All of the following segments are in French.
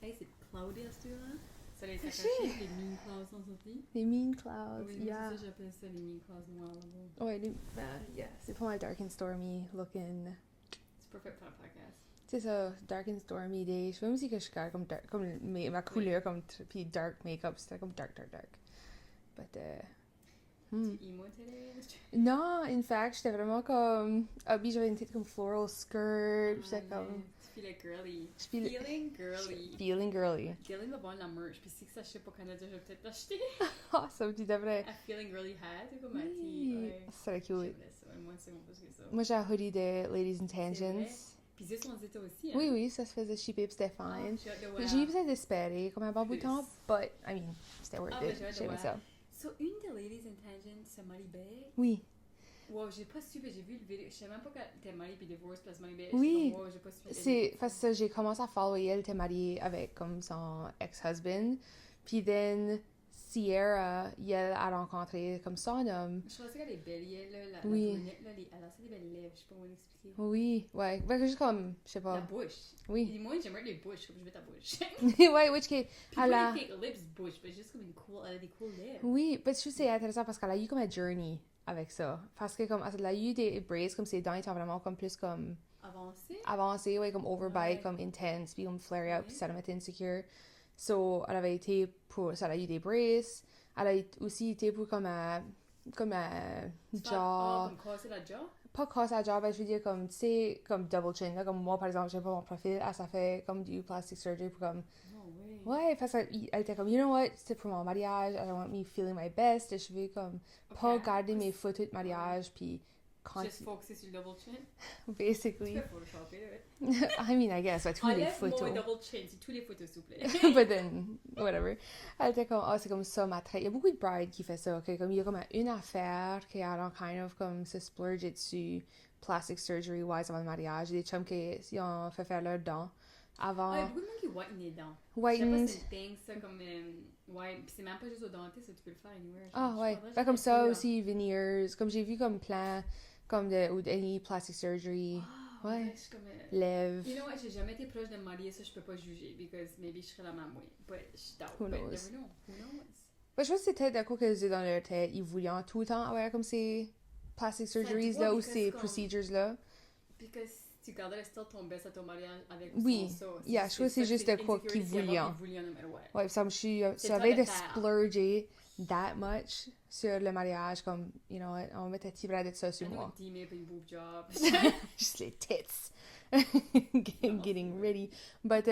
Hey, c'est Claudia, celui-là? Ça les accrochés, les Mean Clouds sont sortis. Les Mean Clouds, Oui, yeah. c'est ça, j'appelle ça les Mean Clouds noirs là-bas. Ouais, yeah, c'est pas mal dark and stormy looking. C'est parfait pour un podcast. C'est ça, dark and stormy day. Je sais même si que je suis comme dark, comme ma couleur, comme, puis dark makeup, c'était comme dark. But, Tu emo today? non, in fact, j'étais vraiment comme, puis j'avais une tête comme floral skirt, j'étais comme... Tu feel girly. Feeling girly. Dylan va voir la merch, puis si ça je sais pas au Canada, je vais peut-être l'acheter. Ah, ça me dit d'après. A Feeling Girly hat, c'est comme un petit... Oui, Ouais. ça serait cute. J'aimerais ça, moi c'est bon plus que ça. Moi, j'ai un hoodie de Ladies in Tangents. Puis juste on disait aussi, hein? Oui, ça se faisait shipper, puis c'était fine. J'ai hâte de voir. J'ai peut-être espéré comme un bon bout de temps, but, I mean, c'était worth mais it. j'ai hâte de J'aimais voir. ça. So, une de Ladies in Tangents, c'est Molly Bay. Oui. Wow, j'ai pas su, mais j'ai vu le vidéo. Je sais même pas quand t'es mariée puis divorce place Molly Bay. Oui. Wow, j'ai pas su. C'est parce que j'ai commencé à follower elle, était mariée avec comme son ex-husband. Puis then Sierra, elle a rencontré comme son homme. Je pensais qu'elle est belle, elle, la Oui. brunette, là, elle a des belles lèvres, je sais pas comment l'expliquer. Oui, ouais. Ben, juste comme, je sais La pas. bouche. Oui. Et moi, j'aimerais les bouches, comme je veux ta bouche. Ouais, which case, Puis elle pas a... les fake lips bouche, mais juste comme elle a des cool lèvres. Oui, mais je trouve que c'est intéressant parce qu'elle a eu comme un journey avec ça. Parce que comme, elle a eu des braids, comme ses dents étaient vraiment comme plus comme... Avancées, ouais, comme overbite, Ouais. comme intense, puis comme flare out, Ouais. puis ça la mettait insecure. So, elle avait été pour... Ça, elle a eu des braces. Elle a aussi été pour comme un jaw... Comme casser la jaw? Pas casser la jaw, ben je veux dire comme, tu sais, comme double chin, là, comme moi, par exemple, j'ai pas mon profil, elle, ça fait comme du plastic surgery pour comme... No way. Ouais, parce qu'elle était comme, you know what, c'était pour mon mariage, I want me feeling my best, et je veux comme pas garder mes photos de mariage, puis Juste focuser sur le double chin? basically. Tu peux photoshopper, ouais. I mean, I guess, ouais, tous les Enlève photos. mon double chin, c'est tous les photos, s'il vous plaît. But then, whatever. Elle était comme, oh, c'est comme ça ma traite. Il y a beaucoup de brides qui fait ça, ok? Comme il y a comme une affaire qui a kind of comme se splurge dessus, plastic surgery wise avant le mariage. Il y a des chums qui ont fait faire leurs dents avant. Ah, il y a beaucoup de monde qui whiten les dents. Whitened. Je sais pas si c'est une thing, ça, comme. Ouais, pis c'est même pas juste au dentiste, tu peux le faire anywhere. Ah, ouais. Ben, comme ça aussi, veneers. Comme j'ai vu comme plein, comme de, ou any plastic surgery. Ah, Ouais. je suis comme. Lèvres. You know what, j'ai jamais été proche de me marier, ça je peux pas juger, because maybe je serais la même way. But je doubt. Who But knows? never know. Who knows? Ben, je pense que c'était de quoi qu'ils dans leur tête. Ils voulaient tout le temps avoir comme ces plastic surgeries là, ou ces procedures là. Because tu garderais still ton best à ton mariage avec Oui. ça. Yeah, je trouve que c'est juste de quoi qu'ils voulaient. Ouais, ça me suis, ça avait de splurger that much sur le mariage, comme, you know what, on mettait petit bras de ça sur moi. 10 000 pour une boob job. Just les tits. Getting ready. But,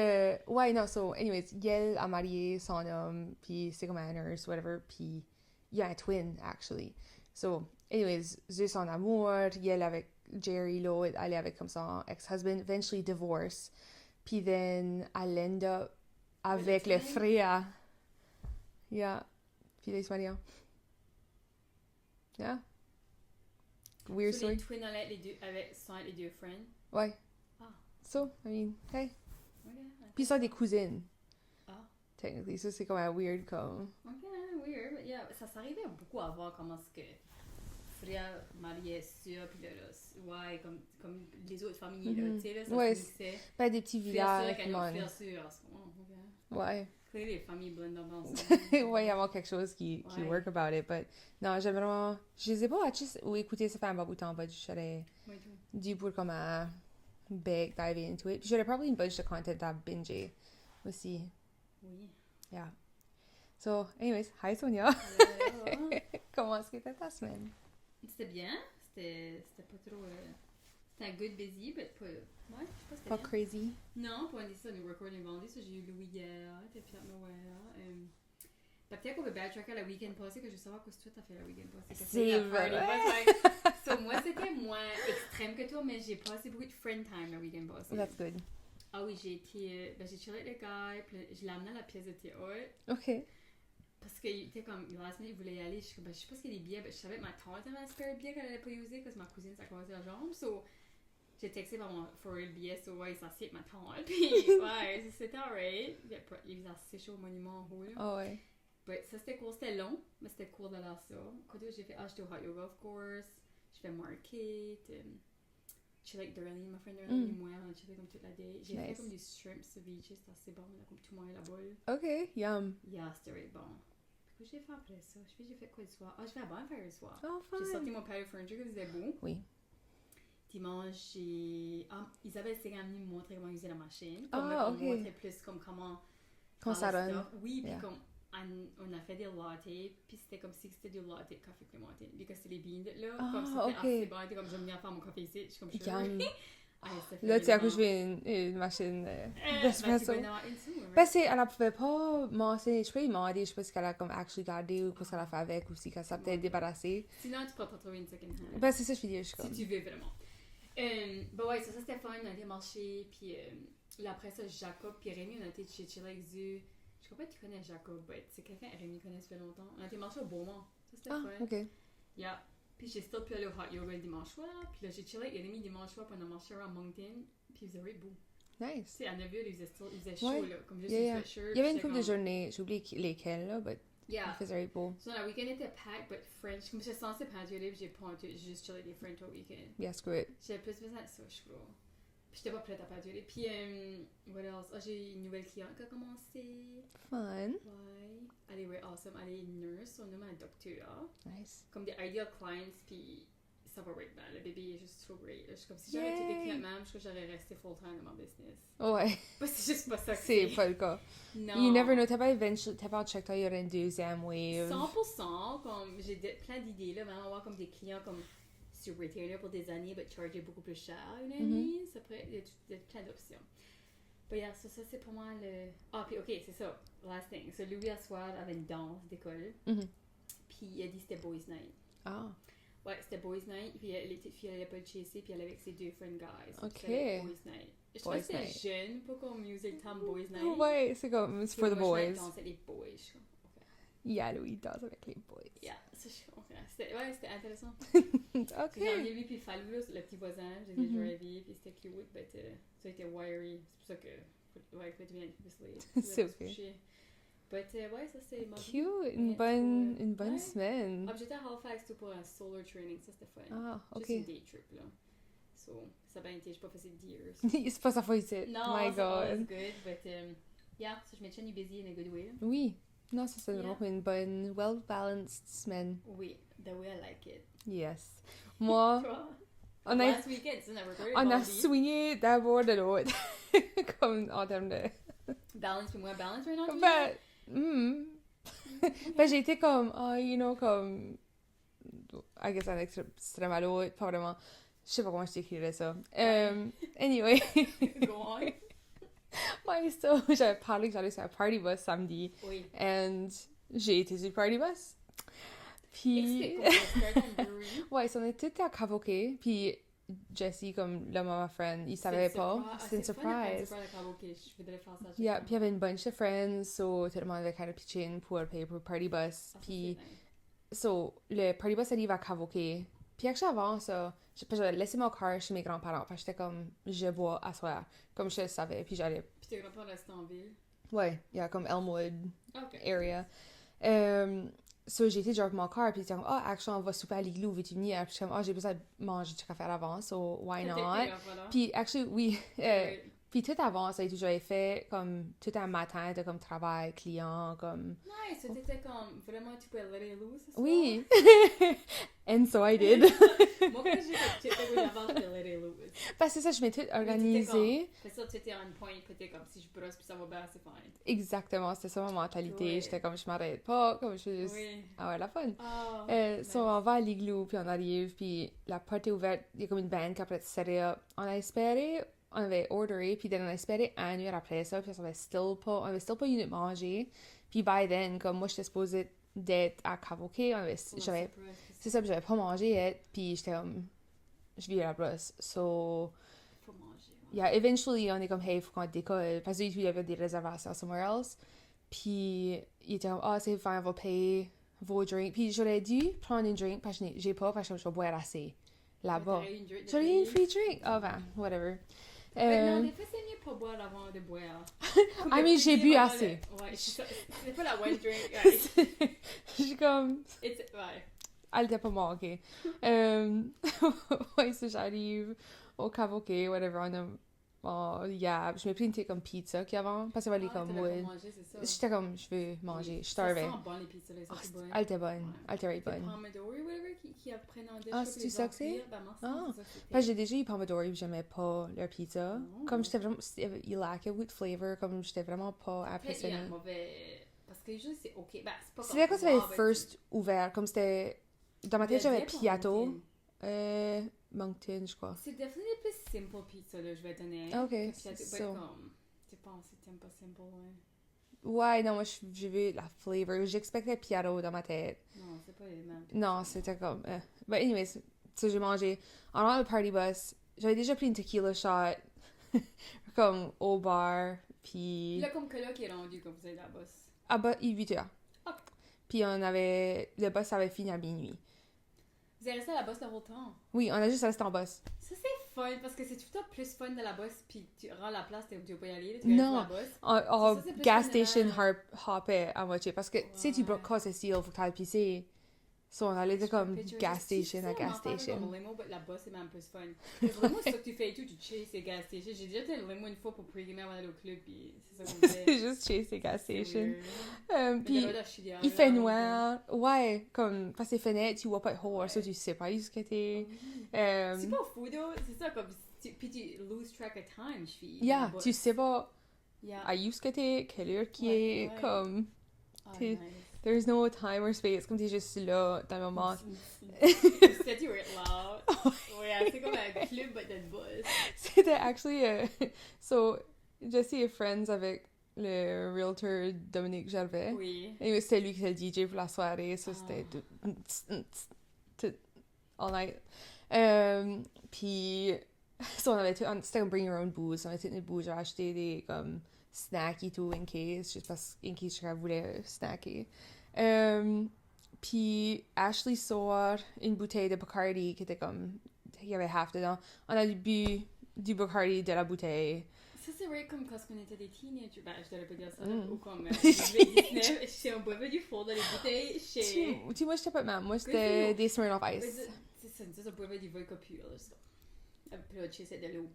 ouais, non, so, anyways, Yel a marié son homme, puis c'est comme un nurse, whatever, puis il y a un twin, actually. So, anyways, j'ai son amour, Yel avec Jerry, l'autre, elle est avec comme son ex-husband, eventually divorce. Puis then, elle end up avec le frère. Yeah. Puis là, ils se marient. Yeah. Weird story. Les twins allaient les deux, sans être les deux friends. Ouais. Ah. So, I mean, hey. Okay. Puis ils sont des cousines. Ah. Technically, ça c'est comme un weird comme. Ok, weird. But yeah, ça s'arrivait beaucoup à voir comment est-ce que frère mariait sœur, puis là, ouais, comme les autres familles, là, tu sais, là, ça Ouais, se mixait. Pas des petits villages. Frère sœur. Ouais. Les familles blendent ensemble. Ouais, il y a quelque chose qui work about it, but non, j'aime vraiment. Je sais pas, ou écouter ça fait un bon bout de temps, but je serais dû pour comme un big dive into it. Puis j'aurais probably une bunch de content à binge aussi. Oui. Yeah. So, anyways, hi Sonia. Comment est-ce que c'était ta semaine? C'était bien. C'était pas trop. C'était un good busy, but pas. Ouais, je sais pas, c'était pas bien. crazy. Non, pour dire ça, nous recording vendredi, ça j'ai eu Louis hier, t'es fière de Noël. Peut-être qu'on peut backtracker la week-end passé, que je veux savoir quoi toi t'as fait la week-end passé. C'est vrai. So, moi, c'était moins extrême que toi, mais j'ai passé beaucoup de friend time la week-end passé. That's good. Ah oui, j'ai été. j'ai chillé avec le gars, puis je l'ai amené à la pièce de théâtre. OK. Parce qu'il était comme, la semaine, il voulait y aller. Je suis comme, je sais pas s'il y a des billets. Je savais que ma tante avait un spare billet qu'elle allait pas user, parce que ma cousine, ça commençait la jambe. So, j'ai texté par mon for real billet, so ouais, il s'est assis avec ma tante. Puis, ouais, c'était alright. Il faisait assez chaud au monument en haut, là. Oh, ouais. But ça, c'était cool. C'était long, mais c'était cool de là, ça. Quand j'ai fait, j'étais au hot yoga, of course. J'ai fait market. chillé avec Darlene, ma friend Darlene, et moi, on a chillé comme toute la day. J'ai fait Nice. comme des shrimp ceviche, c'était assez bon, on a comme tout mangé la boule. OK, yum. Yeah, c'était really bon. Qu'est-ce que j'ai fait après ça? Je sais pas, j'ai fait quoi le soir? Ah, j'ai fait la bonfire le soir. Oh, J'ai sorti fun. mon patio furniture que c'était beau. Oui. Dimanche, j'ai... Ah, Isabelle s'est venue me montrer comment utiliser la machine. Ah, Comme me ok. montrer plus comme comment... Comment ça faire le donne. stuff. Oui, puis Yeah. comme... On a fait des lattes, puis c'était comme si c'était du latte de café clémentine. Parce que c'était les beans, là. Ah, Comme c'était ok. assez bon. T'es comme, j'aime bien faire mon café ici. Je suis comme, je suis Yum. Là, Là, tu as couché une machine d'espresso. Ben, Parce qu'elle ne pouvait pas mentionner, je peux lui demander, je sais pas ce qu'elle a comme actually gardé ou qu'est-ce qu'elle a fait avec ou si qu'elle s'est peut-être débarrassée. Sinon, tu peux pas trouver une second hand. Ben, c'est ça, je veux dire, je suis Si comme. tu veux vraiment. Ben ouais, ça c'était fun. On a été marcher, puis là après ça, Jacob, puis Rémi, on a été chez Chillax du. Je crois pas que tu connais Jacob, mais c'est quelqu'un que Rémi connaît ça fait longtemps. On a été marcher au Beaumont. Ça c'était Ah, fun. OK. Yeah. Puis j'ai still pu aller au hot yoga le dimanche soir. Puis là, j'ai chillé avec Rémi dimanche soir, puis on a marché à Moncton. Puis il faisait really beau. Tu Nice. sais, à Neville, il faisait chaud, Ouais. là. Comme juste Yeah, une yeah. sweatshirt. Il y avait une j'étais couple de comme- journées, j'ai oublié lesquelles, là, mais il Yeah. faisait very beau. So, le week-end était packed, but French. Comme j'étais censée peinturer, puis j'ai pas j'ai juste chillé des French au week-end. Yeah, screw it. J'avais plus besoin de ça, je crois. Puis j'étais pas prête à peinturer. Puis, what else? Ah, j'ai une nouvelle cliente qui a commencé. Fun. Ouais. Elle est really awesome. Elle est nurse, son nom est docteur. Nice. Comme des ideal clients, puis ça va right bien. Le bébé est juste trop great. Je suis comme si j'avais été des Yay! clients même, je crois que j'aurais resté full-time dans ma business. Ouais, C'est juste pas ça que c'est pas le cas. Non. You never know, t'as pas checké, il y aurait une deuxième wave. 100%, comme j'ai plein d'idées là, vraiment avoir comme des clients comme sur Retainer pour des années, but charger beaucoup plus cher, you know what I mean? Ça pourrait, il y a plein d'options. But yeah, ça c'est pour moi le... Ah, puis ok, c'est ça, last thing. So Louis à soir avait une danse d'école, Mhm. puis il a dit c'était boys night. Ah, Ouais, c'était boys night, puis les petites filles allaient pas le chasser, puis elle avait avec ses deux friend guys. Ok. C'était boys night. Je trouvais que Boys c'était night. jeune, pas comme music time boys night. ouais, c'est comme, it's for the Puis moi, je boys. dansais les boys, je suis comme, ok. Yeah, Louis danse avec les boys. Yeah, ça, je suis comme, ok. C'était intéressant. OK. J'ai emmené lui puis Falou, là, le petit voisin, j'ai Mhm. drivé, puis c'était cute, mais ça a été wiry. C'est pour ça que, ouais, il faut être bien, C'est ok. But ouais, ça c'est ma vie. Cute, Ouais, une bonne ouais. semaine. Ah, j'étais à Halifax tout pour un solar training, ça c'était fun. Ah, Juste OK. une day trip, là. So, ça a bien été, j'ai pas fait de years. C'est pas sa faute ici. Non, My it's always God. good, but yeah, so je me tiens busy in a good way. Oui. Non, ça c'est Yeah. vraiment une bonne, well-balanced semaine. Oui, the way I like it. Yes. Moi, Toi? on a, Last weekend, tu n'as recorded on a vendredi. swingé d'abord de l'autre. Comme en termes de... Balance puis moins balance right now? Ben, ben j'ai été comme, you know, comme... I guess un extrême à l'autre, pas vraiment. Je sais pas comment je t'écrirais ça. Anyway. Go on. Ouais, so, j'avais parlé que j'allais sur un party bus samedi. Oui. And j'ai été sur le party bus. Puis... Explique comment tu start un brewery. Ouais, so on était à Kavoké, puis Jessie, comme le mama friend, il savait pas. C'était une surprise. Je voudrais faire ça. Yeah, puis il y avait une bunch de friends, so tout le monde avait kind of pitché in pour payer pour le party bus. Puis, so, le party bus arrive à Kavoké. Puis actually avant ça, j'avais laissé mon car chez mes grands-parents, parce que j'étais comme, je bois à soir, comme je le savais, puis j'allais... Puis tes grands-parents restaient en ville. Ouais, yeah, comme Elmwood Ok. area. So, j'ai été drop mon car, puis ils étaient comme, actually, on va souper à l'igloo, veux-tu venir? Puis j'étais comme, j'ai besoin de manger du café à l'avance, so why not? Puis, actually, oui, puis tout avant, ça a été toujours fait, comme, tout un matin de, comme, travail, client, comme... Nice, so t'étais comme, vraiment, tu pouvais let it loose ce soir? Oui! And so I did. Moi, quand j'ai fait d'avant, je let it loose. Parce que ça, je m'étais organisée. C'est ça, tu étais on point, puis t'es comme, si je brosse, puis ça va bien, c'est fine. Exactement, c'était ça ma mentalité. Ouais. J'étais comme, je m'arrête pas, comme, je fais juste... Oui. Ah ouais, la fun. Oh, So, on va à l'igloo, puis on arrive, puis la porte est ouverte, il y a comme une band qui a peut-être set up. On a espéré, on avait orderé, puis on a espéré un heure après ça, puis on avait still pas eu de manger. Puis by then, comme moi, j'étais supposée d'être à Kavoké, c'est ça, puis j'avais pas mangé, puis j'étais comme, je vis à la brosse. So, faut manger. Ouais. yeah, eventually, on est comme, hey, faut qu'on décolle, parce qu'il y avait des réservations somewhere else. Puis, il était comme, c'est fine, on va payer vos drinks. Puis, j'aurais dû prendre une drink, parce que j'ai pas, parce que je vais boire assez là-bas. J'aurais eu une free drink. Oh, ben, whatever. Non, des fois, c'est mieux pas boire avant de boire. I mean, j'ai bu assez. Ouais, c'est pas la one drink. Ouais. Je suis comme, Ouais. elle était pas manquée. Ouais, ça, j'arrive au Cavoquet, whatever, yeah, je m'ai pris une thé comme pizza qu'avant, parce que ça valait Ah, comme t'allais wood. pas manger, c'est ça. J'étais comme, je veux manger, je Ça starvais. sent bon, les pizzas, là, ils sont tout bonnes. Elle était bonne, Ouais. elle était right C'est bonne. Pomodori, whatever, qui apprennent en Ah, déchets, c'est-tu puis les ça que c'est? vampires, ben, moi, Ah. c'est ça que c'était. Parce que j'ai déjà eu Pomodori et j'aimais pas leur pizza. Oh. Comme j'étais vraiment, il lackait with flavor, comme j'étais vraiment pas Peut-être il y a impressionnée. un mauvais... Parce que juste, c'est ok. Ben, c'est pas C'était comme quand ça avait wow, ben, first ouvert, comme c'était... Dans ma tête, Mais j'avais bien Piatto. Moncton. Moncton, je crois. C'est definitely plus simple pizza, là, je vais être honnête. Ok, Que c'est Piatto, ça. ben, comme... Tu penses que t'aimes pas simple, ouais. Ouais, non, moi, j'ai vu la flavor. J'expectais Piatto dans ma tête. Non, c'est pas les mêmes. Non, c'était comme... But anyways, ça, j'ai mangé. En allant le party bus, j'avais déjà pris une tequila shot, comme au bar, puis... Là, comme que là, qui est rendu quand vous êtes à la bosse. Ah bah, il 8 heures. Ok. Puis on avait... Le bus avait fini à minuit. Vous êtes resté à la bosse le whole temps. Oui, on a juste resté en bus. Ça, c'est fun, parce que c'est tout le temps plus fun de la bosse, puis tu rends la place, tu veux pas y aller, là, tu Non. restes à la bosse. On Ça, c'est plus gas fun de station même. hoppait à moitié. Parce que, tu sais, tu Ouais. casses le style, faut que t'ailles pisser. So, on allait de comme gas station à gas station. Comme limo, mais la bosse, c'est même plus fun. Parce que limo, c'est ça que tu fais et tout, tu chases les gas stations. J'ai déjà été limo une fois pour pré-gamer avant d'aller au club, puis c'est ça qu'on fait. C'est juste chase les gas C'est station. weird. Mais Puis, t'as l'air d'Achille, il là, fait on noir. Ouais, comme, parce que les fenêtres, tu vois pas de haut, Ouais. ça, tu sais pas où ce que t'es. C'est pas fou, though. C'est ça, comme. Puis tu lose track of time, je suis. Yeah, tu sais pas Yeah. à où ce que t'es, quelle heure qui Ouais, est, ouais. comme, Ah, t'es- nice. there's no time or space, comme t'es juste là, dans le moment. C'était du weird loud. Ouais, c'est comme un club, but de boss. C'était actually, so, Jesse est friends avec le realtor Dominique Gervais. Oui. Et c'était lui qui était DJ pour la soirée, ça Ah. c'était tout all night. Puis, so on avait tout, c'était comme bring your own booze, on avait toutes nos booze, j'ai acheté des comme snacks et tout in case, juste parce in case je voulais snacker. Puis Ashley sort une bouteille de Bacardi qui était comme, il y avait half dedans. On a bu du Bacardi de la bouteille. Ça, c'est vrai comme quand on était des teenagers. Ben, je devrais pas dire ça. Mm. Ou comme 19, on buvait du fond dans les bouteilles chez. Tu moi, j'étais pas mal. Moi, Oui, c'était c'est des Smirnoff Mais Ice. c'est ça, on buvait du vodka pur, là, ça. Puis là, tu sais, c'est de l'eau.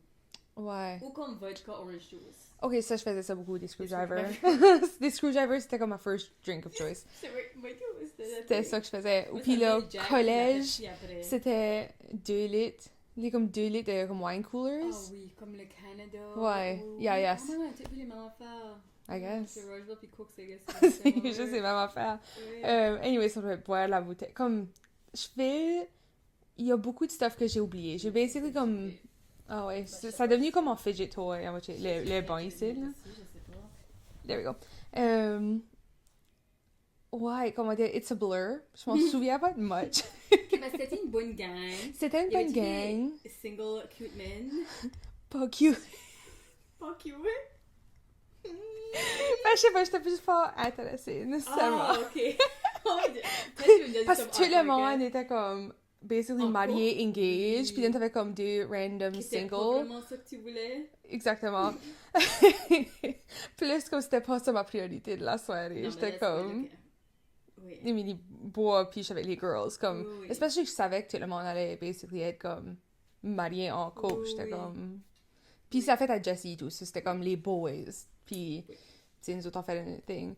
Ouais. Ou comme vodka orange juice. Ok, ça, je faisais ça beaucoup, des screwdrivers. screwdrivers. Des screwdrivers, c'était comme ma first drink of choice. C'est vrai, moi tout, C'était ça que je faisais. Moi, Puis ça là, venait du Jack, collège, puis après- c'était 2 litres. Les comme 2 litres de comme wine Ah coolers. oui, comme le Canada. Ouais, ou- yeah, yes. Ah, ouais, t'as vu les mêmes affaires. I guess. C'est Roseville puis Cook, c'est C'est juste les mêmes affaires. Ouais. Anyway, ça, je vais boire la bouteille. Comme, je fais... Il y a beaucoup de stuff que j'ai oublié. J'ai basically comme... Ah ouais, ça a devenu comme un fidget toy, à moitié. Le banc ici, là. Je sais pas. There we go. Ouais, comment dire, it's a blur. Je m'en souviens pas de much. Ok, ben, c'était une bonne gang. C'était une Il y avait bonne gang. des single cute men. Pas cute. Pas cute. Ben, je sais pas, j'étais plus pas intéressée, nécessairement. Ah, ok. Oh, peut-être que je me Parce disais que tout comme, le oh my monde God. était comme basically En marié, couple? engaged, Oui. puis là t'avais comme 2 random Qui était singles. probablement ça que tu voulais. Exactement. Plus comme c'était pas ça ma priorité de la soirée. Non, mais J'étais là, comme c'est- Oui. Emily bois puis avec les girls comme Oui, oui. especially que je savais que tout le monde allait basically être comme marié en couple. Oui, J'étais oui. comme puis ça fait à Jessie et tout, ça, c'était comme les boys. Puis Oui. tu sais nous autres on fait une thing.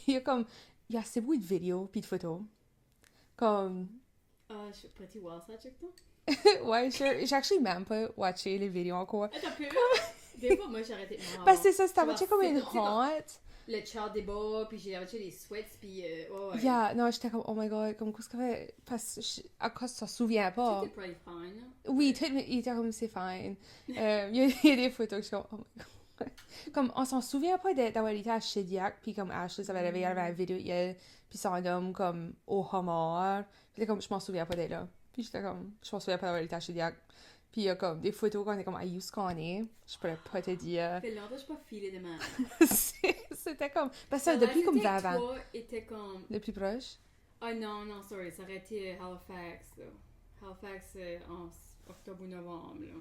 Il y a comme il y a assez beaucoup de vidéos puis de photos. Comme Ah, je suis pretty well, ça, check toi. ouais, j'ai actually même pas watché les vidéos encore. Attends, peu. Des fois, moi, j'ai arrêté de me Parce que c'est ça, c'était à Tu moitié vois, comme une c'est comme- honte. Le char des bas, puis j'ai acheté des sweats, puis ouais, ouais. Yeah, non, j'étais comme, oh my god, comme, qu'est-ce qu'on fait? Parce que, à cause tu t'en souviens pas. C'était pretty fine. Oui, tout, il était comme, c'est fine. Il y a des photos que je suis comme, oh my god. Comme, on s'en souvient pas d'avoir été à Shediac, puis comme Ashley, ça avait la vidéo, elle, puis son homme, comme, au homard. Puis là, comme, je m'en souviens pas d'être là. Puis j'étais comme, je m'en souviens pas d'avoir été à Shediac. Puis il y a comme des photos qu'on est comme, à où ce qu'on est. Je pourrais pas te dire. Ça fait longtemps que je suis pas filée de ma. C'était comme, parce que ça, depuis comme 20 ans. Toi était comme. Le plus proche. Ah non, non, sorry, ça aurait été Halifax, là. Halifax en octobre ou novembre, là.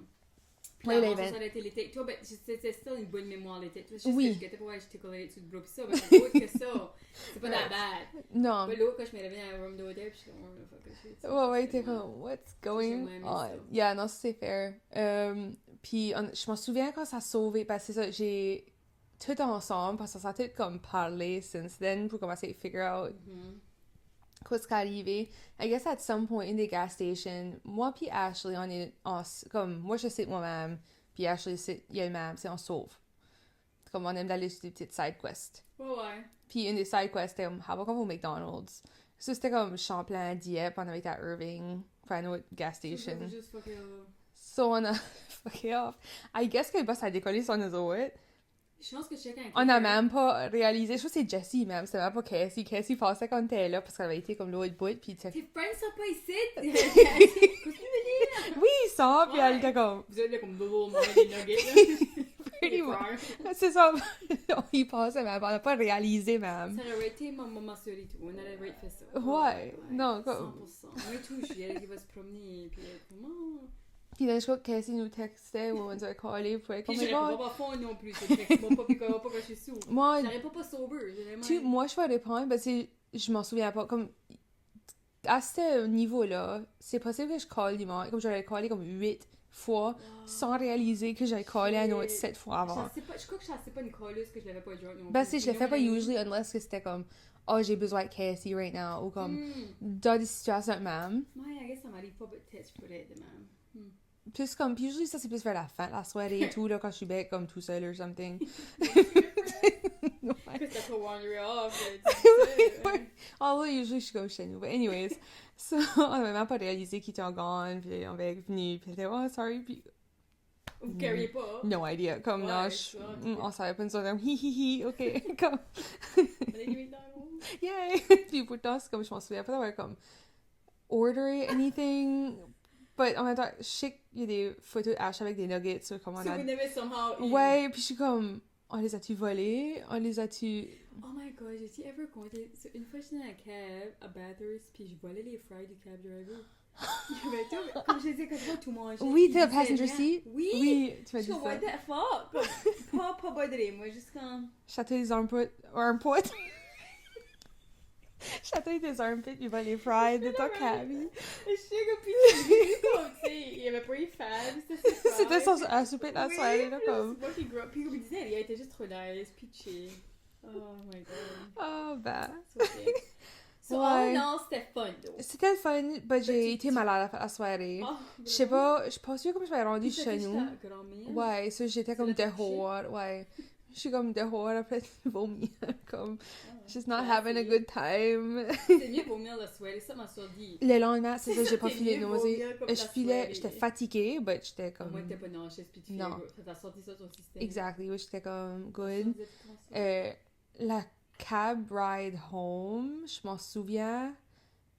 Puis Ouais, avant, l'event. ça a été l'été. Toi, ben, c'était still une bonne mémoire l'été. Tu sais, Oui. je guettais pas, je t'écolais dessus de bras pis ça, mais c'est autre que ça. C'est pas that bad. Non. Pas l'autre, quand je me réveillais dans un room d'hôtel, puis je suis comme, oh, fuck, je suis. Ouais, t'es comme, what's going j'aimerais on? ça. Yeah, non, c'est fair. Puis, je m'en souviens quand ça a sauvé, parce que c'est ça, j'ai tout ensemble, parce que ça a tout comme parlé since then, pour commencer à figure out qu'est-ce qui est arrivé. I guess at some point in the gas station, moi puis Ashley, on est comme, moi je sais moi-même, puis Ashley, elle-même, c'est on sauve. Comme on aime d'aller sur des petites side quests. Ouais. Puis une des side quests, c'était comme, how about qu'on va au McDonald's? Ça, c'était comme Champlain, Dieppe, on avait été à Irving, enfin, une autre gas station. Juste fuck it off. So, on a fuck it off. I guess que le boss a décollé sur nous autres. Je pense que je checkais un On n'a même pas réalisé. Je crois que c'est Jessie même. C'était même pas Cassie. Cassie pensait qu'on était là parce qu'elle avait été comme l'autre bout. Puis tu sais. Tes friends sont pas ici! Qu'est-ce que tu veux dire? Oui, il sort. Puis Ouais. elle était comme. Vous êtes là comme double manger des nuggets, là. Pretty Des much. frères. C'est ça. On y pensait même. On n'a pas réalisé même. Ça aurait été ma maman sur et tout. On aurait fait ça. Ouais. Non, comme. 100%. Moi tout, je suis allée qui va se promener. Puis elle est comme, oh. Puis là, je crois que Cassie nous textait ou on nous a callé pour être comme. Puis je réponds pas fond non plus. C'est vrai que moi pas, puis pas quand je suis sous. Moi, Je réponds pas sober. moi, je vais répondre parce que je m'en souviens pas. Comme. À ce niveau-là, c'est possible que je call du monde. Comme j'aurais callé comme 8 fois sans réaliser que j'avais callé un autre 7 fois avant. Je crois que je sais pas Nicolas que je l'avais pas drunk non plus. Ben, si je le fais pas usually unless que c'était comme oh j'ai besoin de Cassie right now ou comme dans des situations de même. Ouais, I guess ça m'arrive pas, but peut-être je pourrais de même. Puis usually ça c'est plus vers la fin de la soirée et tout là quand je suis bête comme tout seul or something. Because that's a wander off. Ouais. Although usually je suis comme chez nous. But anyways, so on avait même pas réalisé qu'ils étaient gone puis on avait venu puis elle était oh sorry puis Vous carriez pas. no idea comme Ouais, non ça, on savait pas nous autres comme hi hi hi ok comme Allez, du McDonald's. yay puis pourtant c'est comme je m'en souviens pas d'avoir comme order anything but en même temps je sais qu'il y a des photos d'Ash avec des nuggets sur comment on So a we never somehow. ouais puis je suis comme on les a-tu volés on les a-tu Oh my god, j'ai-tu ever compté? So, une fois j'étais dans la cab à Bathurst, puis je volais les fries du cab driver. Il y avait tout, comme je disais, quand je vois tout manger. oui il t'es le disait passenger rien. seat Oui! tu m'as Je dit suis comme, what ça the fuck? Comme, pas badré, moi, juste comme. château des armpits château des armpits puis voler les fries de ton cabine Je sais que puis comme, tu sais, il y avait pas eu Fab, c'était son souper de la soirée là comme Moi qui gros, puis comme il disait, il était juste trop nice, puis chill. Oh my god. oh ben So sick. So, Ouais. non, c'était fun, though. c'était le fun but j'ai tu- été malade à la soirée Oh, je sais pas je suis pas sûre comment je vais rendu Puis chez c'était nous ta grand-mère. ouais ça j'étais Tu comme l'as fait coucher? dehors ouais je suis comme dehors après vomir comme Ah, just not ouais, having a c'est- good time C'est mieux vomir le soir, ça m'a dit. le lendemain c'est ça j'ai pas C'est filé mieux nausée vomir comme je la filais soirée. j'étais fatiguée but j'étais Au moins, comme t'es pas nauseuse, puis tu fais Non. ça t'a sorti ça ton système. exactly oui j'étais comme Ça, good vous êtes français. la cab ride home je m'en souviens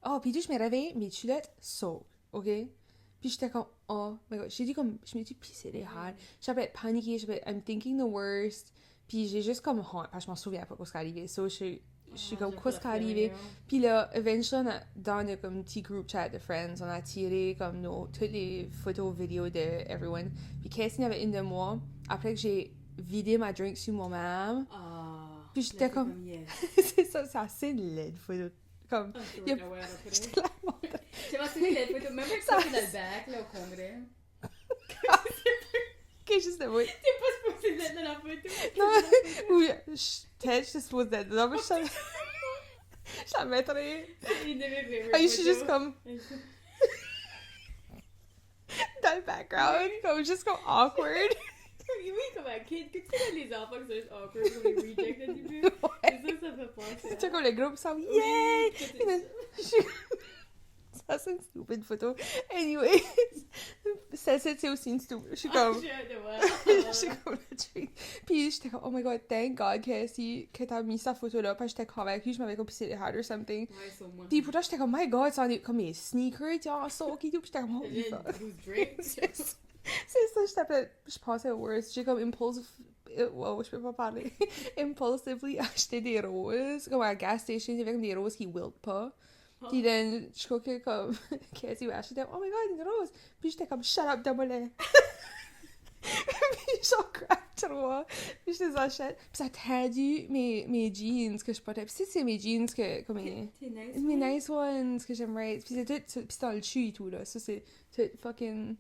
oh puis je me réveille mes culottes sautent ok puis j'étais comme oh my god j'ai dit comme je me suis pissé les hard j'avais paniqué j'avais I'm thinking the worst puis j'ai juste comme parce que je m'en souviens pas ce qui est arrivé so je suis comme qu'est-ce qui est arrivé puis là eventually on a, dans le comme petit group chat de friends on a tiré comme toutes les photos vidéos de everyone puis Cassie avait une de moi après que j'ai vidé ma drink sur moi-même Ah. Puis j'étais là, t'es comme- yes. c'est ça c'est assez laid photo comme Ah, je Yep. vais voir après. j'étais clairement J'ai mentionné les photos, même avec ça, c'est dans le bac, là, au congrès. quelque chose de oui T'es pas supposé d'être dans la photo. non oui peut-être je suis supposée d'être là mais je la mettrais Il devait vraiment. ah, je suis juste comme dans le background comme juste comme awkward Oui, comme un kid. Que tu sais, les enfants qui sont juste awkward, comme les rejects au début. ouais. Et ça fait penser. tu sais comme le groupe ça Oui, yeah que Et then, je suis- ça c'est une stupide photo anyway ça c'est aussi une stupide je suis comme J'ai hâte de voir. je suis comme le treat. Puis j'étais comme, oh my god, thank God que t'as mis sa photo là. Parce que j'étais convaincue, je m'avais comme pissé les hard or something. Ouais, sur moi. Puis pourtant, j'étais comme, my god, ça en est comme mes sneakers, tu vois, soak et tout. Puis j'étais comme, holy J'ai fuck. une drink. C'est ça, je pensais au worst. J'ai comme wow, je peux pas parler. Impulsively acheté des roses. Comme à la gas station, il y avait comme des roses qui wiltent pas. Puis then, je crois que comme, Cassie va acheter, oh my god, une rose. Puis j'étais comme, shut up, donne-moi-les. genre crack 3. Puis je les achète. Puis ça a tendu mes jeans que je portais. Puis c'est mes jeans que, comme T'es nice. mes nice ones que j'aimerais. Puis c'est tout, puis c'est dans le chu et tout, là. Ça, c'est tout fucking